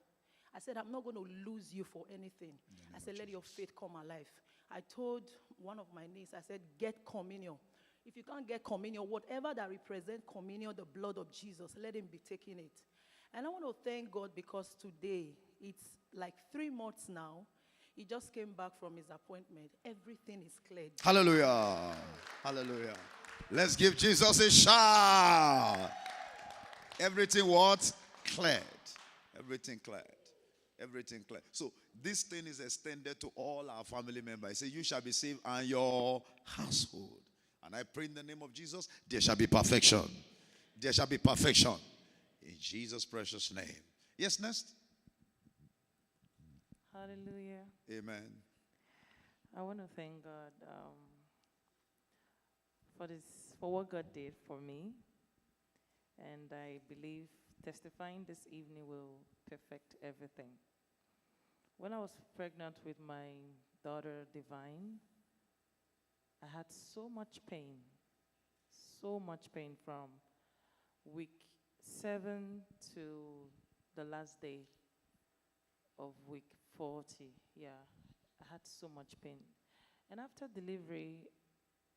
I said, I'm not going to lose you for anything. I said, let your faith come alive. I told one of my nieces, I said, get communion. If you can't get communion, whatever that represents communion, the blood of Jesus, let him be taking it. And I want to thank God because today, it's like 3 months now. He just came back from his appointment. Everything is cleared. Hallelujah. Hallelujah. Let's give Jesus a shout. Everything what? Cleared. Everything cleared. Everything cleared. So this thing is extended to all our family members. Say, you shall be saved and your household. And I pray in the name of Jesus, there shall be perfection. There shall be perfection. In Jesus' precious name. Yes, next. Hallelujah. Amen. I want to thank God for what God did for me. And I believe testifying this evening will perfect everything. When I was pregnant with my daughter, Divine, I had so much pain from week 7 to the last day of week 40. Yeah, I had so much pain. And after delivery,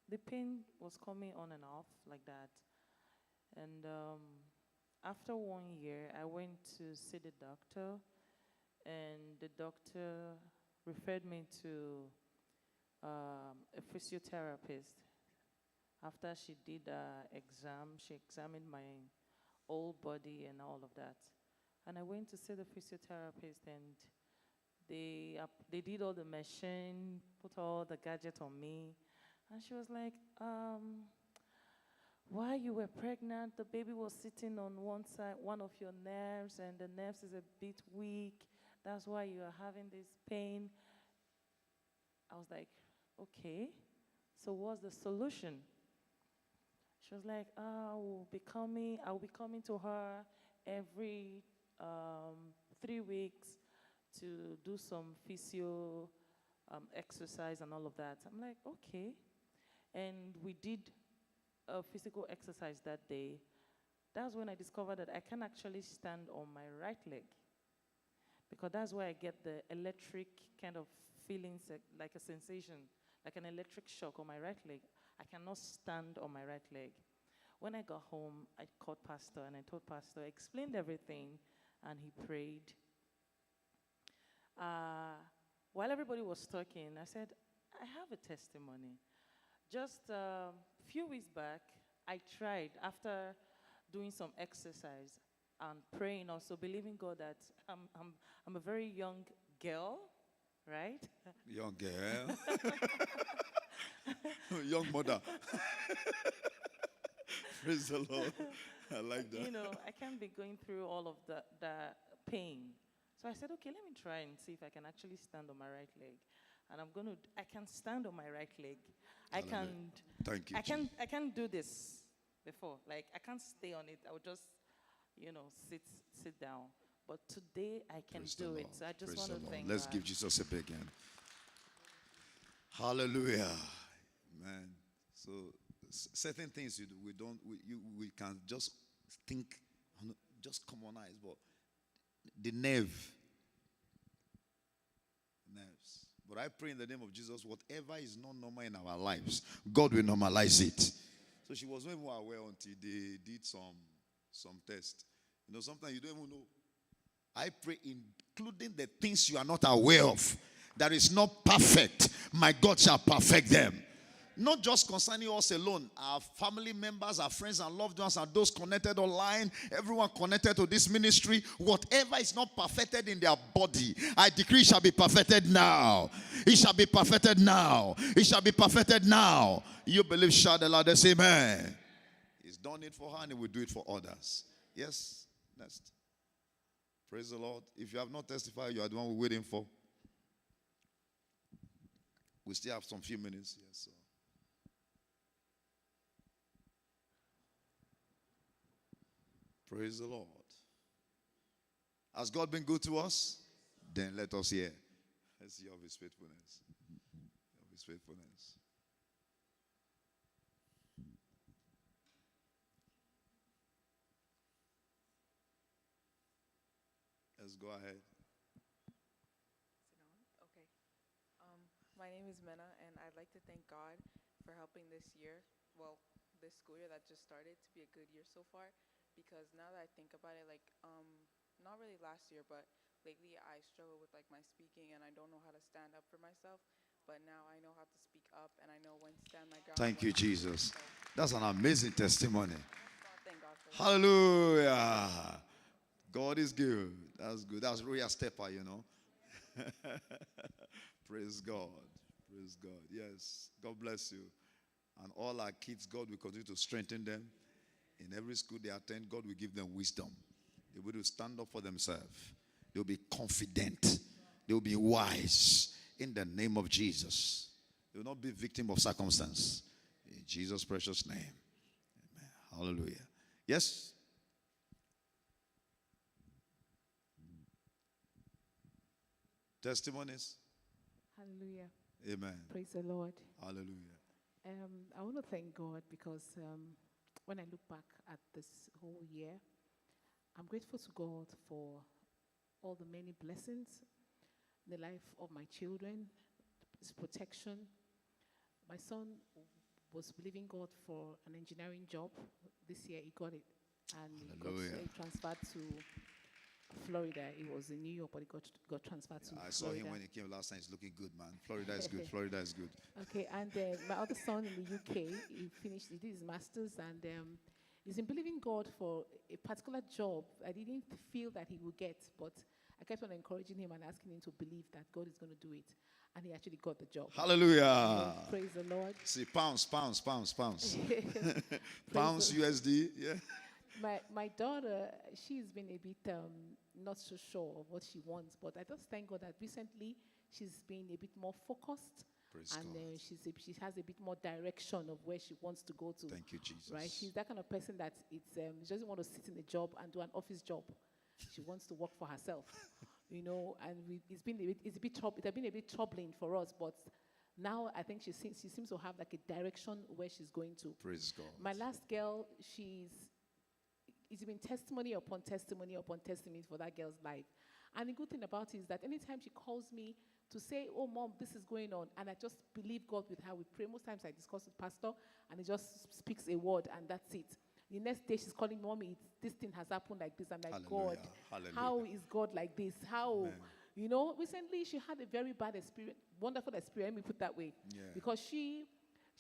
the pain was coming on and off like that. And after 1 year, I went to see the doctor, and the doctor referred me to a physiotherapist. After she did an exam, she examined my whole body and all of that. And I went to see the physiotherapist, and they did all the machine, put all the gadgets on me. And she was like, while you were pregnant, the baby was sitting on one side, one of your nerves, and the nerves is a bit weak. That's why you are having this pain. I was like, okay, so what's the solution? She was like, I'll be coming to her every 3 weeks to do some physio exercise and all of that. I'm like, okay. And we did a physical exercise that day. That's when I discovered that I can actually stand on my right leg, because that's where I get the electric kind of feelings, like a sensation, like an electric shock on my right leg. I cannot stand on my right leg. When I got home, I called Pastor and I told Pastor, I explained everything, and he prayed. While everybody was talking, I said, I have a testimony. Just a few weeks back, I tried, after doing some exercise and praying, also believing God that I'm a very young girl, right? Young girl. Young mother. Praise the Lord. I like that. You know, I can't be going through all of the pain. So I said, okay, let me try and see if I can actually stand on my right leg. And I can stand on my right leg. Thank you. I can't do this before. Like, I can't stay on it. I would just, sit down. But today I can do it. So I just want to thank Let's God. give Jesus a big hand. Hallelujah. Man. So certain things we can just think, just commonize, but the nerves. But I pray in the name of Jesus, whatever is not normal in our lives, God will normalize it. So she was not even aware until they did some test. Sometimes you don't even know. I pray, including the things you are not aware of, that is not perfect, my God shall perfect them. Not just concerning us alone, our family members, our friends and loved ones, and those connected online, everyone connected to this ministry, whatever is not perfected in their body, I decree it shall be perfected now. It shall be perfected now. It shall be perfected now. You believe, shout the loudest, amen. He's done it for her and he will do it for others. Yes, next. Praise the Lord. If you have not testified, you are the one we're waiting for. We still have some few minutes. Yes, sir. Praise the Lord. Has God been good to us? Then let us hear. Let's see of his faithfulness. Of his faithfulness. Let's go ahead. Okay. My name is Mena, and I'd like to thank God for helping this year, well, this school year that just started, to be a good year so far. Because now that I think about it, like, not really last year, but lately I struggle with like my speaking, and I don't know how to stand up for myself. But now I know how to speak up, and I know when to stand my ground. Thank you, Jesus. That's an amazing testimony. Thank God for that. Hallelujah. God is good. That's good. That's really a stepper, you know. Praise God. Praise God. Yes. God bless you. And all our kids, God will continue to strengthen them. In every school they attend, God will give them wisdom. They will stand up for themselves. They'll be confident. They'll be wise in the name of Jesus. They will not be victim of circumstance. In Jesus' precious name. Amen. Hallelujah. Yes? Testimonies? Hallelujah. Amen. Praise the Lord. Hallelujah. I want to thank God because when I look back at this whole year, I'm grateful to God for all the many blessings in the life of my children, His protection. My son was believing God for an engineering job. This year he got it, and he transferred to Florida. He was in New York, but he got transferred to Florida. I saw him when he came last time. He's looking good, man. Florida is good. Florida is good. Okay, and my other son in the UK, he did his master's, and he's been believing God for a particular job I didn't feel that he would get, but I kept on encouraging him and asking him to believe that God is going to do it. And he actually got the job. Hallelujah. Praise the Lord. See, pounds. Pounds, USD, yeah. My daughter, she's been a bit not so sure of what she wants, but I just thank God that recently she's been a bit more focused. Praise and God. She has a bit more direction of where she wants to go to. Thank you, Jesus. Right? She's that kind of person that she doesn't want to sit in a job and do an office job. She wants to work for herself, you know. And it has been a bit troubling for us, but now I think she seems to have like a direction where she's going to. Praise God. My last girl, it's been testimony upon testimony upon testimony for that girl's life. And the good thing about it is that anytime she calls me to say, oh, Mom, this is going on, and I just believe God with her, we pray. Most times I discuss with Pastor, and he just speaks a word, and that's it. The next day she's calling me, Mommy, this thing has happened like this. I'm like, Hallelujah. God, Hallelujah. how is God like this? How? Amen. You know, recently she had a very bad experience, wonderful experience, let me put it that way. Yeah. Because she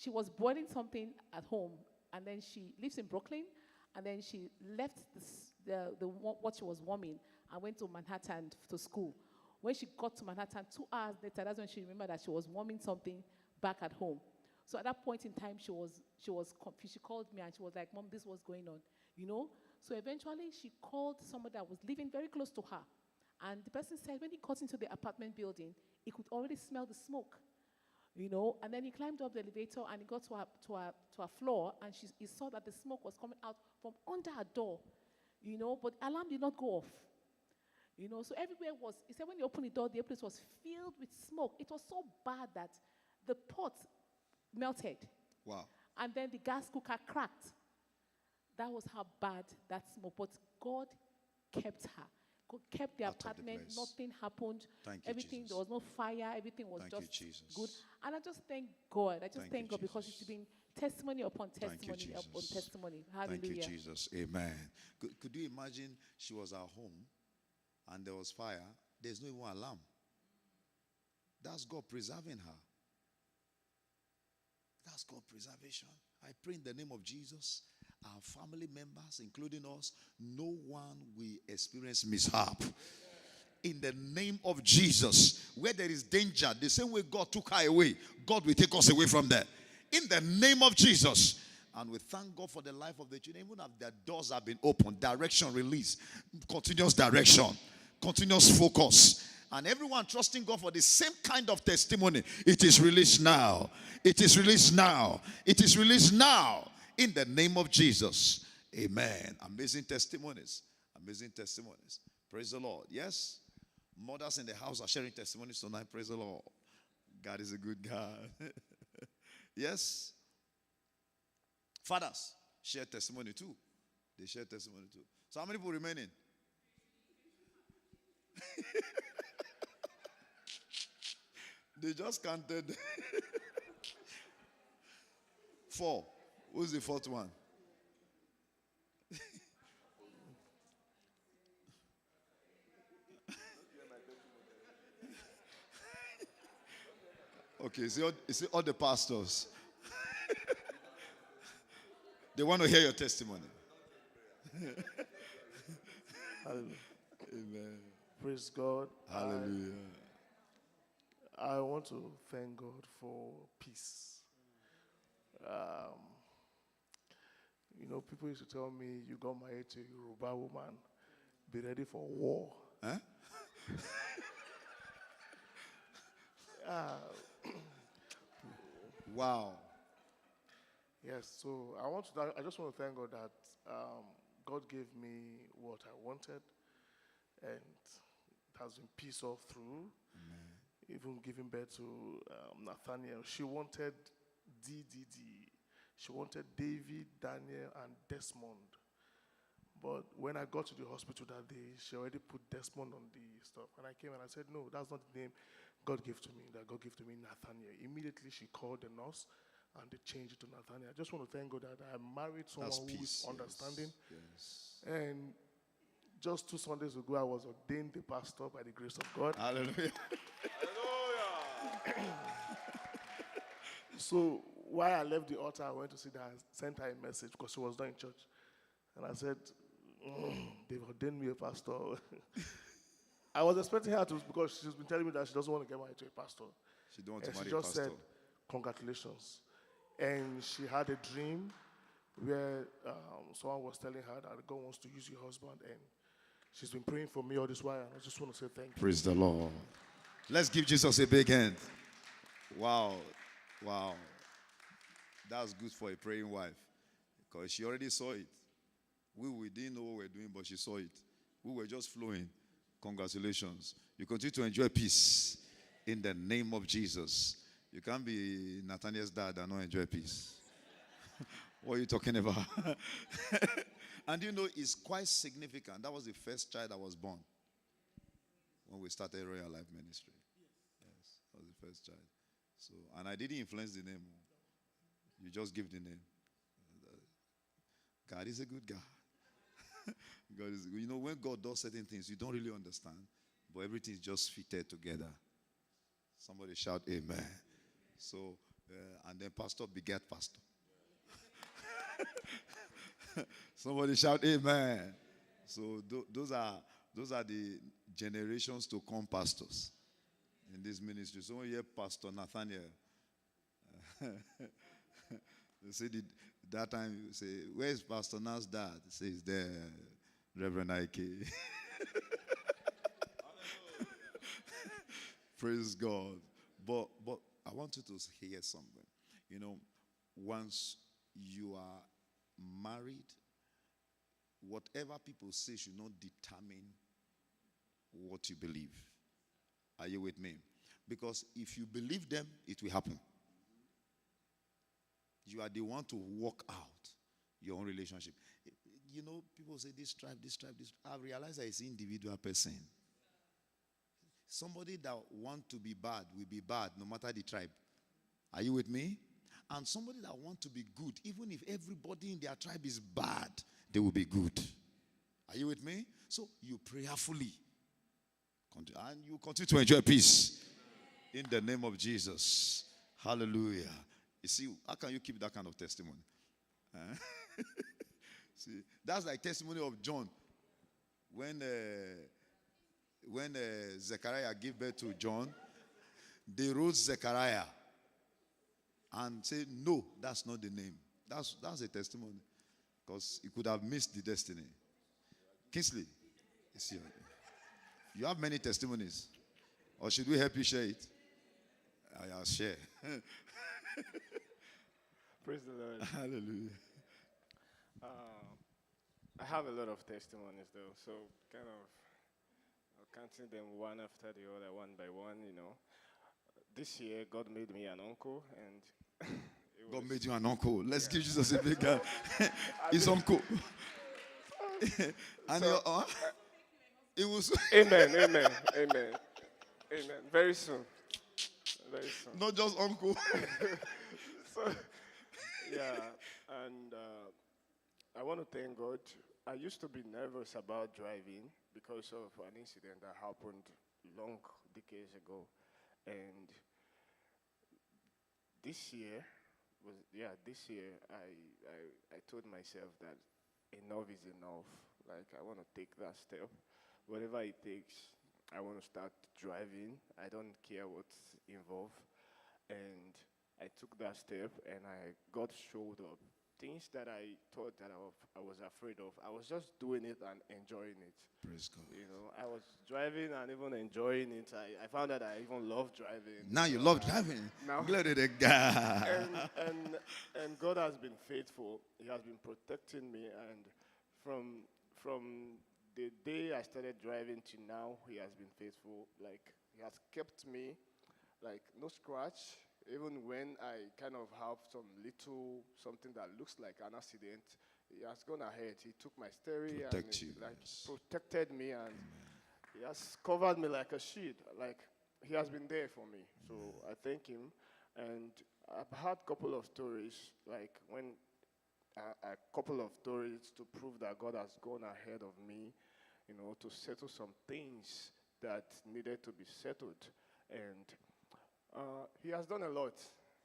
was boiling something at home, and then she lives in Brooklyn, and then she left what she was warming and went to Manhattan to school. When she got to Manhattan, 2 hours later, that's when she remembered that she was warming something back at home. So at that point in time, she was confused. She called me and she was like, Mom, this was going on, you know? So eventually she called somebody that was living very close to her. And the person said when he got into the apartment building, he could already smell the smoke, you know? And then he climbed up the elevator and he got to her floor, and he saw that the smoke was coming out from under her door, you know? But alarm did not go off. You know, so everywhere he said when he opened the door, the place was filled with smoke. It was so bad that the pot melted. Wow. And then the gas cooker cracked. That was how bad that smoke. But God kept her. God kept the apartment. Nothing happened. Thank you, everything, Jesus. there was no fire. Everything was Thank you, just Jesus. good. And I just thank God. I just thank God you, because Jesus. it's been testimony upon testimony Thank you, upon Jesus. testimony. Hallelujah. Thank you, Jesus. Amen. Could you imagine she was at home and there was fire? There's no even alarm. That's God preserving her. That's God preservation. I pray in the name of Jesus, our family members, including us, no one will experience mishap. In the name of Jesus, where there is danger, the same way God took her away, God will take us away from there. In the name of Jesus. And we thank God for the life of the children. Even if their doors have been opened, direction release, continuous direction, continuous focus. And everyone trusting God for the same kind of testimony. It is released now. It is released now. It is released now. In the name of Jesus. Amen. Amazing testimonies. Amazing testimonies. Praise the Lord. Yes? Mothers in the house are sharing testimonies tonight. Praise the Lord. God is a good God. Yes. Fathers share testimony too. They share testimony too. So how many people remaining? They just counted 4. Who's the 4th one? Okay, see all the pastors. They want to hear your testimony. Hallelujah. Amen. Praise God. Hallelujah. I want to thank God for peace. People used to tell me, you got married to a Yoruba woman, be ready for war. Huh? Wow. Yes, so I just want to thank God that God gave me what I wanted, and it has been peace all through. Amen. Even giving birth to Nathaniel, she wanted DDD. She wanted David, Daniel, and Desmond. But when I got to the hospital that day, she already put Desmond on the stuff. And I came and I said, no, that's not the name God gave to me. That God gave to me Nathaniel. Immediately she called the nurse and they changed it to Nathaniel. I just want to thank God that I married someone who is understanding. Yes. And just 2 Sundays ago, I was ordained the pastor by the grace of God. Hallelujah. So while I left the altar, I went to see her and sent her a message because she was not in church. And I said, they've ordained me a pastor. I was expecting her to, because she's been telling me that she doesn't want to get married to a pastor. She don't want to And marry she a just pastor. said, congratulations. And she had a dream where someone was telling her that God wants to use your husband. And she's been praying for me all this while. And I just want to say thank you. Praise the Lord. Let's give Jesus a big hand. Wow. Wow. That's good for a praying wife. Because she already saw it. We didn't know what we were doing, but she saw it. We were just flowing. Congratulations. You continue to enjoy peace in the name of Jesus. You can't be Nathaniel's dad and not enjoy peace. What are you talking about? And it's quite significant. That was the first child that was born when we started Royal Life Ministry. Yes, that was the first child. So, and I didn't influence the name. You just give the name. God is a good God. God is, when God does certain things, you don't really understand, but everything is just fitted together. Somebody shout amen. So, and then pastor begat pastor. Somebody shout amen. So those are the generations to come pastors in this ministry. So when you hear Pastor Nathaniel, they say that time you say, where's Pastor Na's dad? He says, there, Reverend Ike. Praise God. But I want you to hear something. Once you are married, whatever people say should not determine what you believe. Are you with me? Because if you believe them, it will happen. You are the one to work out your own relationship. People say this tribe. I realize that it's an individual person. Somebody that wants to be bad will be bad no matter the tribe. Are you with me? And somebody that wants to be good, even if everybody in their tribe is bad, they will be good. Are you with me? So you prayerfully continue, and you continue to enjoy peace in the name of Jesus. Hallelujah. You see, how can you keep that kind of testimony? See, that's like testimony of John when Zechariah gave birth to John. They wrote Zechariah and said, no, that's not the name. That's a testimony, because he could have missed the destiny. Kingsley, you have many testimonies, or should we help you share it? I'll share. Praise the Lord. Hallelujah. I have a lot of testimonies though, so kind of I'll counting them one after the other, one by one, you know. This year, God made me an uncle, and God made you an uncle. Let's give Jesus a big hand. His mean- uncle. And So, it was amen, amen, amen, amen. Very soon. Very soon. not just uncle. So, yeah, and I want to thank God. I used to be nervous about driving because of an incident that happened long decades ago, and this year I told myself that enough is enough. Like, I want to take that step, whatever it takes. I want to start driving. I don't care what's involved, and I took that step, and God showed up. Things that I thought that I was afraid of, I was just doing it and enjoying it. Praise God. You know, I was driving and even enjoying it. I found that I even love driving. Now you love driving. Now, Glory to God. and God has been faithful. He has been protecting me, and from the day I started driving to now, He has been faithful. Like, He has kept me, like, no scratch. Even when I kind of have something that looks like an accident, He has gone ahead. He took my steering protected me, and He has covered me like a shield. Like, He has been there for me. So I thank Him. And I've had a couple of stories, like when a couple of stories to prove that God has gone ahead of me, you know, to settle some things that needed to be settled. And He has done a lot,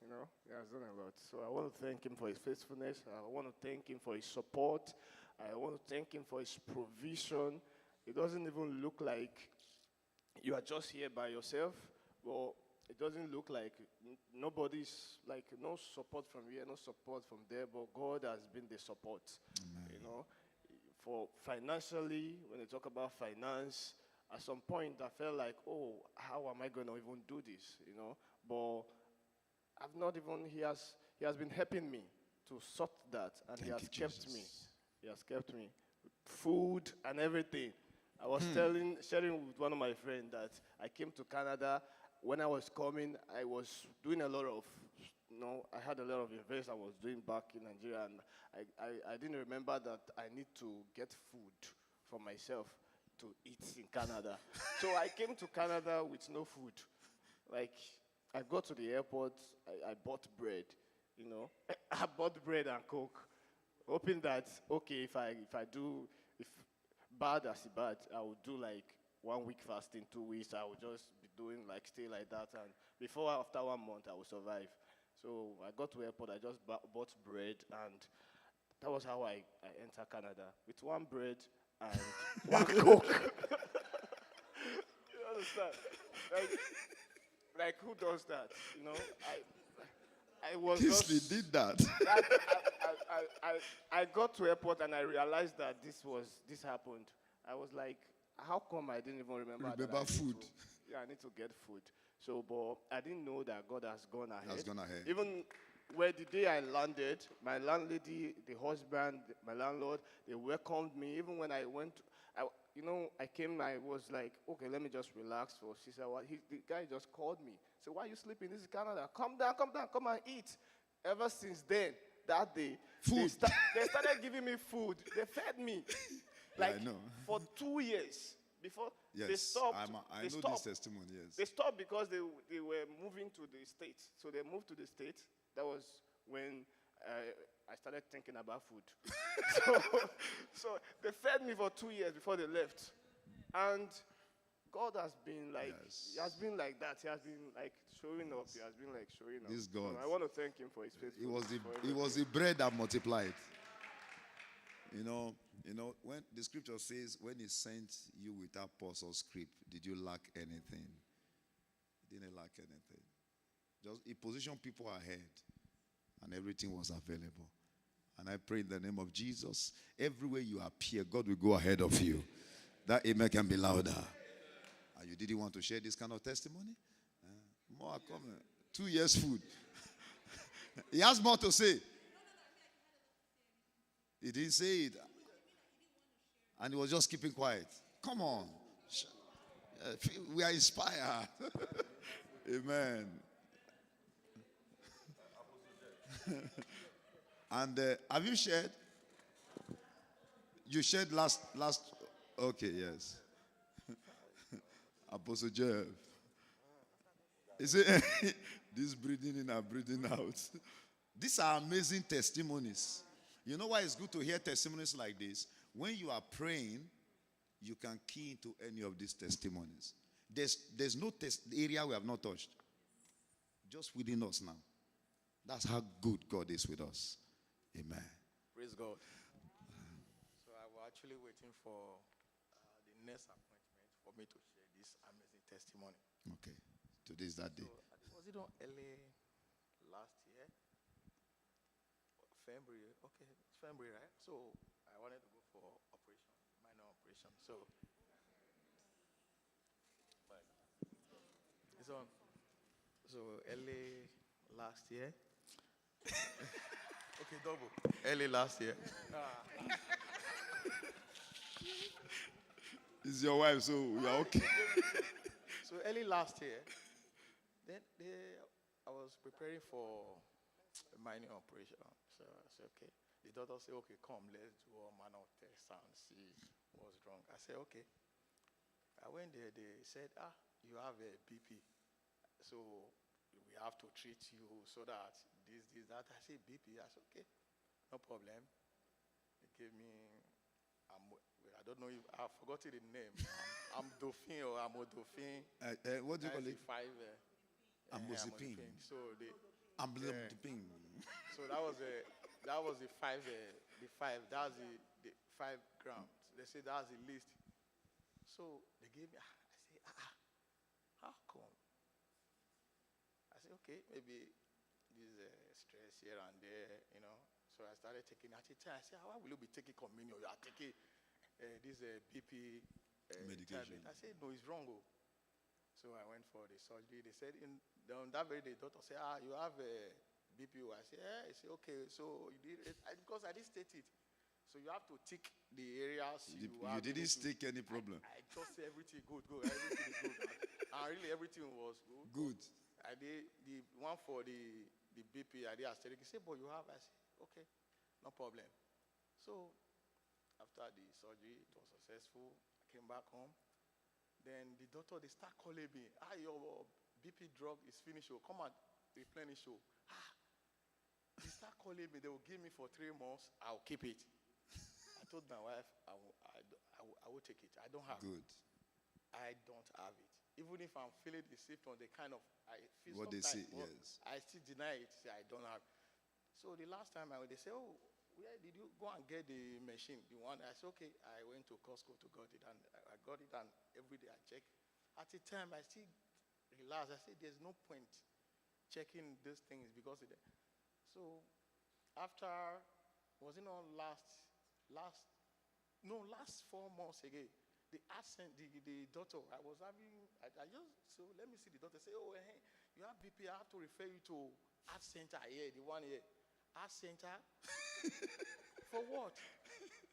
you know. He has done a lot. So I want to thank Him for His faithfulness. I want to thank Him for His support. I want to thank Him for His provision. It doesn't even look like you are just here by yourself. Well, it doesn't look like nobody's, like, no support from here, no support from there, but God has been the support. Amen. You know, for financially, when they talk about finance, at some point I felt like, oh, how am I going to even do this, you know? But I've not even, he has been helping me to sort that, and He has kept me. He has kept me. Food and everything. I was sharing with one of my friends that I came to Canada. When I was coming, I was doing a lot of, you know, I had a lot of events I was doing back in Nigeria, and I didn't remember that I need to get food for myself to eat in Canada. So I came to Canada with no food. Like, I got to the airport, I bought bread, you know. I bought bread and Coke, hoping that, okay, if bad as it bad, I would do like 1 week fasting, 2 weeks, I would just be doing like stay like that, and after 1 month, I would survive. So I got to airport, I just bought bread, and that was how I entered Canada, with 1 bread and 1 Coke. You understand? Like who does that? You know, I was Kisley just did that. I got to airport and I realized that this happened. I was like, how come I didn't even remember food? I need to get food. So, but I didn't know that God has gone ahead. Has gone ahead. Even where the day I landed, my landlady, the husband, my landlord, they welcomed me. Even when I went, I came, I was like, okay, let me just relax for. She said, the guy just called me. Said, why are you sleeping? This is Canada. Come down, come and eat. Ever since then, that day, they started giving me food. They fed me. Like, I know. For 2 years. Before they stopped. I know this testimony, yes. They stopped because they were moving to the States. So they moved to the States. That was when I started thinking about food. so they fed me for 2 years before they left. And God has been like, He has been like that. He has been like showing up. He has been like showing up. This God. I want to thank Him for His faithfulness. It was the bread that multiplied. You know, when the scripture says, when He sent you without pause or script, did you lack anything? You didn't lack anything. Just He positioned people ahead, and everything was available. And I pray in the name of Jesus, everywhere you appear, God will go ahead of you. That amen can be louder. And you didn't want to share this kind of testimony? More are coming. 2 years food. He has more to say. He didn't say it. And he was just keeping quiet. Come on. We are inspired. Amen. And have you shared? You shared last. Okay, yes. Apostle Jeff. You see, this breathing in and breathing out. These are amazing testimonies. You know why it's good to hear testimonies like this? When you are praying, you can key into any of these testimonies. There's no area we have not touched. Just within us now. That's how good God is with us. Amen. Praise God. So I was actually waiting for the next appointment for me to share this amazing testimony. Okay. Today's that day. So, was it on early last year? February. Okay, it's February, right? So I wanted to go for operation, minor operation. So it's on. So early last year. Okay, double. Early last year. It's your wife, so we are okay. So early last year, then I was preparing for a minor operation. So I said, okay. The doctor said, okay, come, let's do all manner of tests and see what's wrong. I said, okay. I went there, they said, you have a BP. So we have to treat you so that this, that. I said, BP. I said, okay, no problem. They gave me, I don't know if, I've forgotten the name. I'm Dauphin or Amodophin. What do you call it? Amozepine. So Amlodipine. So that was the five. That's the 5 grams. They said that's the least. So they gave me. I say, how come? I said, okay, maybe this stress here and there, you know. So I started taking. At the time, I said, how will you be taking communion? You are taking this BP medication. Tablet. I said, no, it's wrong. Oh. So I went for the surgery. They said, on that very day, the doctor said, you have a BPO. I said, I said, okay. So you did it because I didn't state it. So you have to tick the areas you didn't stick any problem. I just say everything good. Everything is good. And really everything was good. Good. I did the one for the BP. I did aesthetic. He said, but you have. I said, okay, no problem. So after the surgery, it was successful. I came back home. Then the doctor, they start calling me. Your BP drug is finished. Oh, come and replenish. Oh. They start calling me. They will give me for 3 months. I'll keep it. I told my wife, I will take it. I don't have it. Good. I don't have it. Even if I'm feeling the symptoms, they kind of, I feel what they say, yes. I still deny it. Say I don't have it. So the last time they say, oh, where did you go and get the machine? The one, I said, okay, I went to Costco to get it, and I got it, and every day I check. At the time, I still realized, I said, there's no point checking these things because so after, was it not last 4 months ago, the doctor, I was having, so let me see the doctor, say, oh, hey, you have BP, I have to refer you to Art Center here, the one here. Art Center? For what?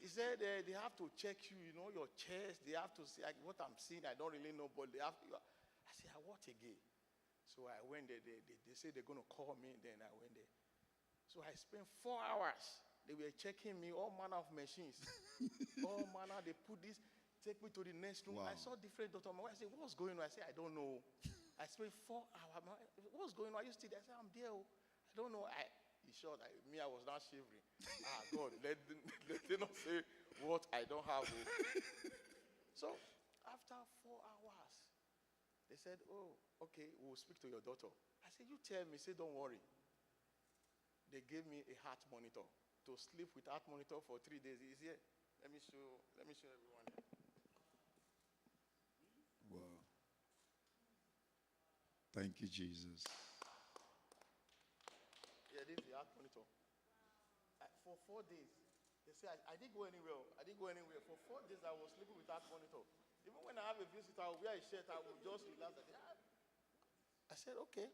He said they have to check you, your chest. They have to see what I'm seeing. I don't really know, but they have to. I said, what again? So I went there. They said they're going to call me. Then I went there. So I spent 4 hours. They were checking me, all manner of machines. All manner. They put this, take me to the next room. Wow. I saw different doctors. My wife said, what's going on? I said, I don't know. I spent 4 hours. What's going on? Are you still there? I said, I'm there. I don't know. He shot me. I was not shivering. God, let them not say what I don't have. So after 4 hours, they said, "Oh, okay, we'll speak to your daughter." I said, "You tell me." Say, "Don't worry." They gave me a heart monitor to sleep with heart monitor for 3 days. It's here. Let me show everyone here. Wow. Thank you, Jesus. Yeah, this is the heart monitor. For 4 days, they say I didn't go anywhere. For 4 days, I was sleeping with heart monitor. Even when I have a visitor, I will wear a shirt. I will just relax. I said, okay.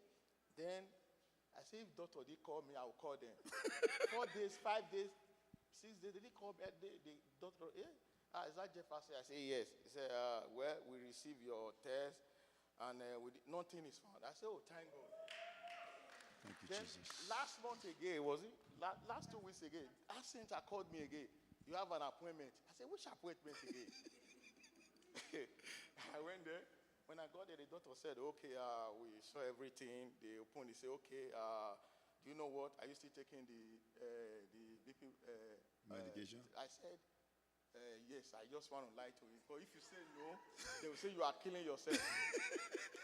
Then I said, if doctor did call me, I will call them. 4 days, 5 days, 6 days, they didn't call me. The doctor, Is that Jeff? I say, yes. He said, well, we received your test and nothing is found. I said, oh, thank God. Thank you, Then Jesus. last month again, was it? Last 2 weeks again, our center called me again. You have an appointment. I said, which appointment again? I went there. When I got there, the doctor said, okay, we saw everything. They opened. He said, okay, do you know what? Are you still taking the BP medication? I said, yes, I just want to lie to you. But if you say no, they will say you are killing yourself.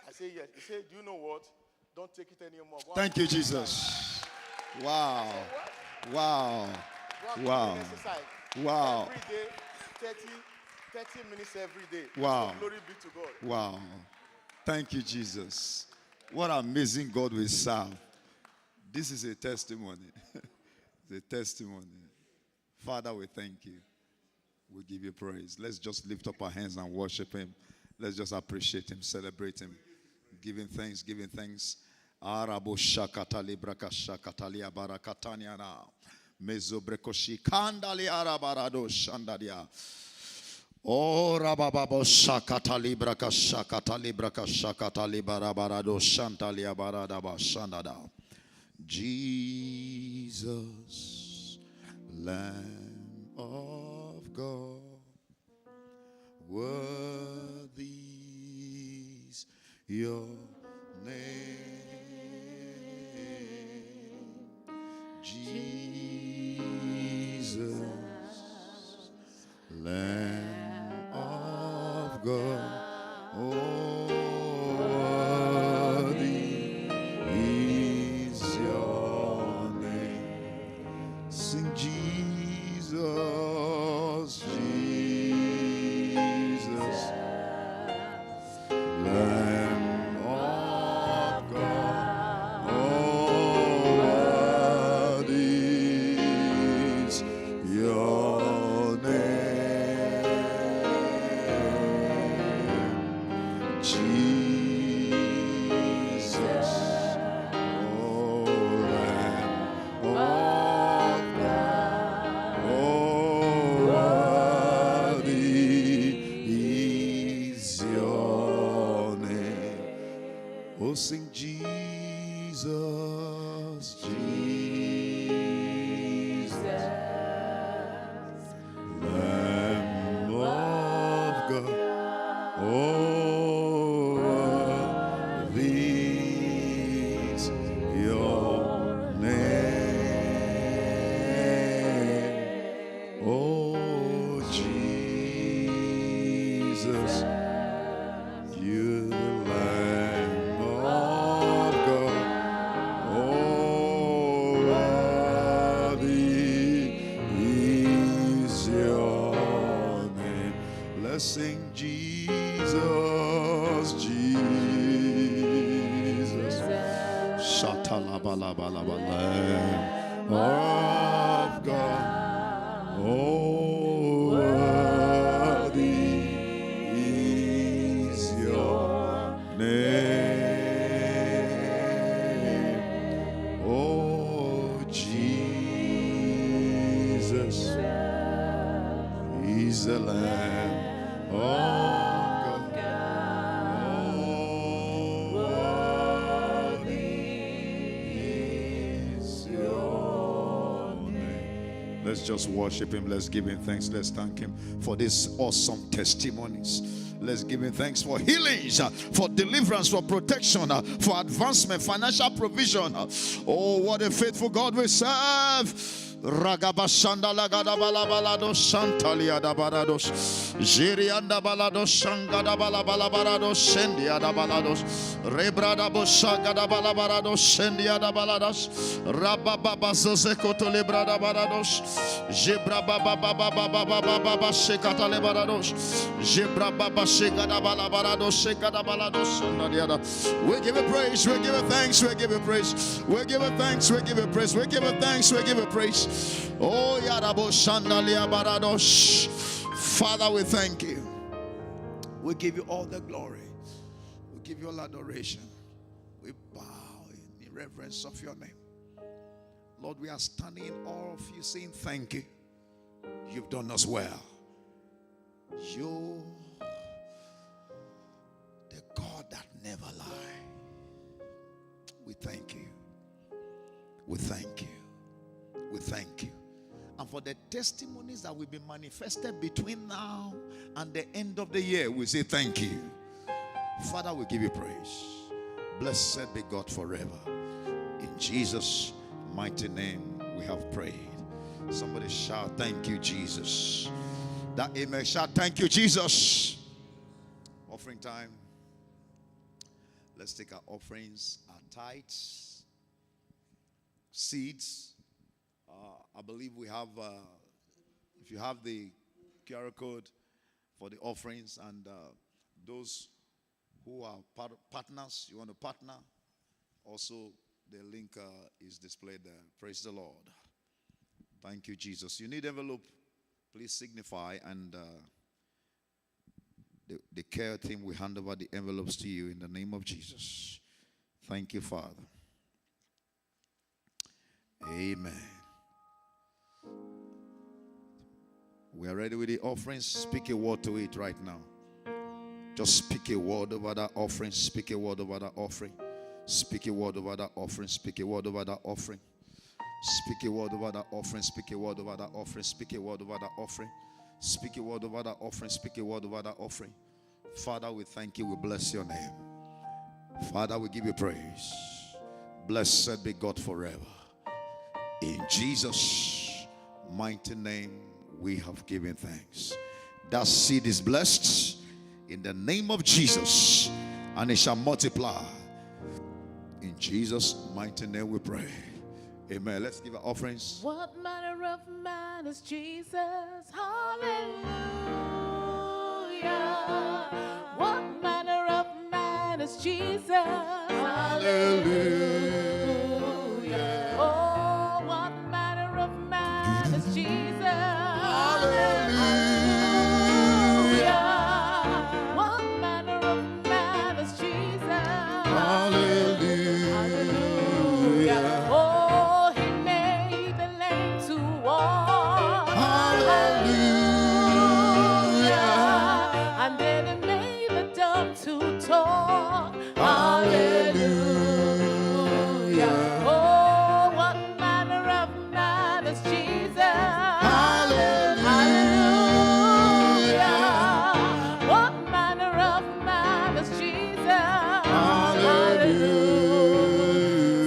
I say yes. He said, do you know what? Don't take it anymore. Thank you, Jesus. Wow. Wow. Wow. Wow. Every day, 30 minutes every day. Wow. So glory be to God. Wow. Thank you, Jesus. What amazing God we serve. This is a testimony. It's a testimony. Father, we thank you. We give you praise. Let's just lift up our hands and worship him. Let's just appreciate him, celebrate him. Giving thanks, giving thanks. Arabo shakatali brakashakatali abarakatania na mezobrekoshi kandali arabarado shandadia. Oh rabababo shakatali brakashakatali brakashakatali barabarado shantali abaradaba shandada. Jesus, Lamb of God, worthy is your name, Jesus, Lamb of God. Oh, worthy is your name. Sing Jesus, Jesus, Lamb of God. Oh, worthy is your name, Jesus. Oh, Lamb of God. Oh, worthy is your name. Oh, sing Jesus, Jesus, Lamb of God. Oh, worthy is your name. Oh, Jesus, you're the Lamb of God. Oh, worthy is your name. Let's sing Jesus, Jesus. Shatalabalabalaba, Lamb of God. Oh, worthy is your name. Oh, Jesus is the Lamb of God. Oh, worthy is your name. Let's just worship him. Let's give him thanks. Let's thank him for these awesome testimonies. Let's give him thanks for healings, for deliverance, for protection, for advancement, financial provision. Oh, what a faithful God we serve. Ragabashanda lagada balabalado santalia da barados Jirianda balados sangada balabalabarados sendia da balados Rebrada bosaga da balabarados sendia da baladas Rababa zozeko lebrada barados Jebra baba baba baba baba baba sekata lebarados Jebra baba sekada balabarados sekada balados sandia. We give it praise, we give it thanks, we give it praise, we give it thanks, we give it praise, we give it thanks, we give it praise. Oh, Yarabo Sandalia Barados. Father, we thank you. We give you all the glory. We give you all adoration. We bow in reverence of your name. Lord, we are standing all of you saying thank you. You've done us well. You, the God that never lie. We thank you. We thank you. We thank you. And for the testimonies that will be manifested between now and the end of the year, we say thank you. Father, we give you praise. Blessed be God forever. In Jesus' mighty name we have prayed. Somebody shout, thank you, Jesus. That amen. Shout, thank you, Jesus. Offering time. Let's take our offerings, our tithes, seeds. I believe we have, if you have the QR code for the offerings, and those who are partners, you want to partner, also the link is displayed there. Praise the Lord. Thank you, Jesus. You need envelope, please signify, and the care team will hand over the envelopes to you in the name of Jesus. Thank you, Father. Amen. We are ready with the offerings. Speak a word to it right now. Just speak a word over that offering. Speak a word over that offering. Speak a word over that offering. Speak a word over that offering. Speak a word over that offering. Speak a word over that offering. Speak a word over that offering. Speak a word over that offering. Speak a word over that offering. Father, we thank you. We bless your name. Father, we give you praise. Blessed be God forever. In Jesus' mighty name, we have given thanks. That seed is blessed in the name of Jesus, and it shall multiply. In Jesus' mighty name we pray. Amen. Let's give our offerings. What manner of man is Jesus? Hallelujah. What manner of man is Jesus? Hallelujah. Oh, what manner of man is Jesus? Hallelujah. What manner of man is Jesus? Hallelujah. Oh, he made the lame to walk. Hallelujah. And then he made the dumb to talk. Hallelujah. Oh, what manner of man is Jesus? Hallelujah. What manner of man is Jesus? Hallelujah.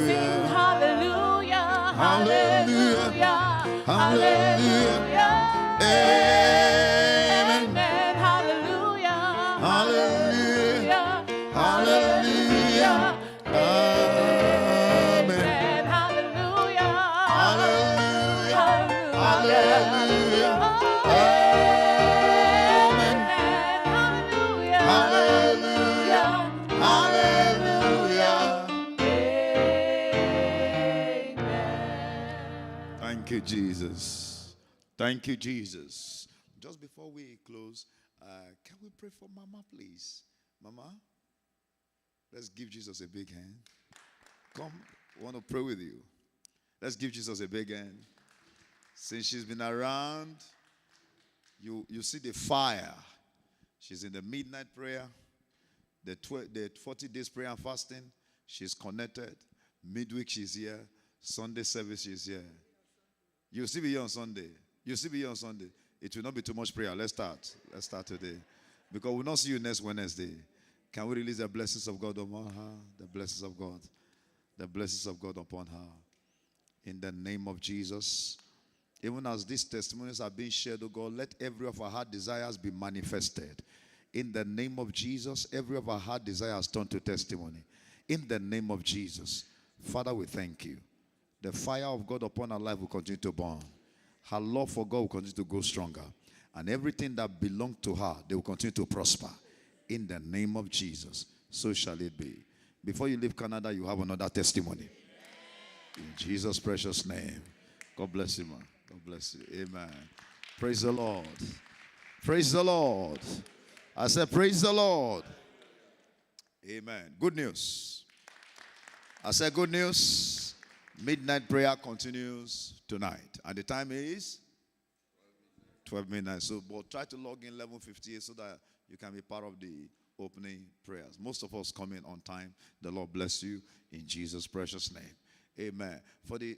Sing hallelujah. Hallelujah. Hallelujah. Amen. Hallelujah. Hallelujah. Hallelujah. Amen. Hallelujah. Hallelujah. Hallelujah. Amen. Hallelujah. Hallelujah. Hallelujah. Thank you, Jesus. Thank you, Jesus. Just before we close, can we pray for Mama, please? Mama, let's give Jesus a big hand. Come, I want to pray with you. Let's give Jesus a big hand. Since she's been around, you see the fire. She's in the midnight prayer, the 40 days prayer and fasting. She's connected. Midweek, she's here. Sunday service, she's here. You'll still be here on Sunday. You'll still be here on Sunday. It will not be too much prayer. Let's start. Let's start today. Because we'll not see you next Wednesday. Can we release the blessings of God upon her? The blessings of God. The blessings of God upon her. In the name of Jesus. Even as these testimonies are being shared, oh God, let every of our heart desires be manifested. In the name of Jesus, every of our heart desires turn to testimony. In the name of Jesus. Father, we thank you. The fire of God upon our life will continue to burn. Her love for God will continue to grow stronger. And everything that belongs to her, they will continue to prosper. In the name of Jesus. So shall it be. Before you leave Canada, you have another testimony. In Jesus' precious name. God bless you, man. God bless you. Amen. Praise the Lord. Praise the Lord. I said, praise the Lord. Amen. Good news. I said, good news. Midnight prayer continues tonight. And the time is 12 midnight. So, but try to log in 11:58 so that you can be part of the opening prayers. Most of us come in on time. The Lord bless you in Jesus' precious name. Amen. For the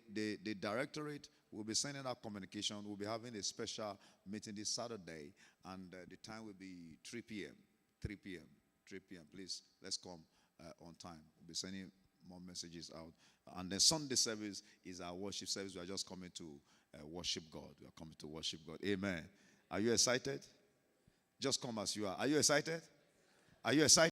directorate, we'll be sending out communication. We'll be having a special meeting this Saturday, and the time will be 3 p.m. 3 p.m. 3 p.m. Please, let's come on time. We'll be sending more messages out. And then Sunday service is our worship service. We are just coming to worship God. We are coming to worship God. Amen. Are you excited? Just come as you are. Are you excited? Are you excited?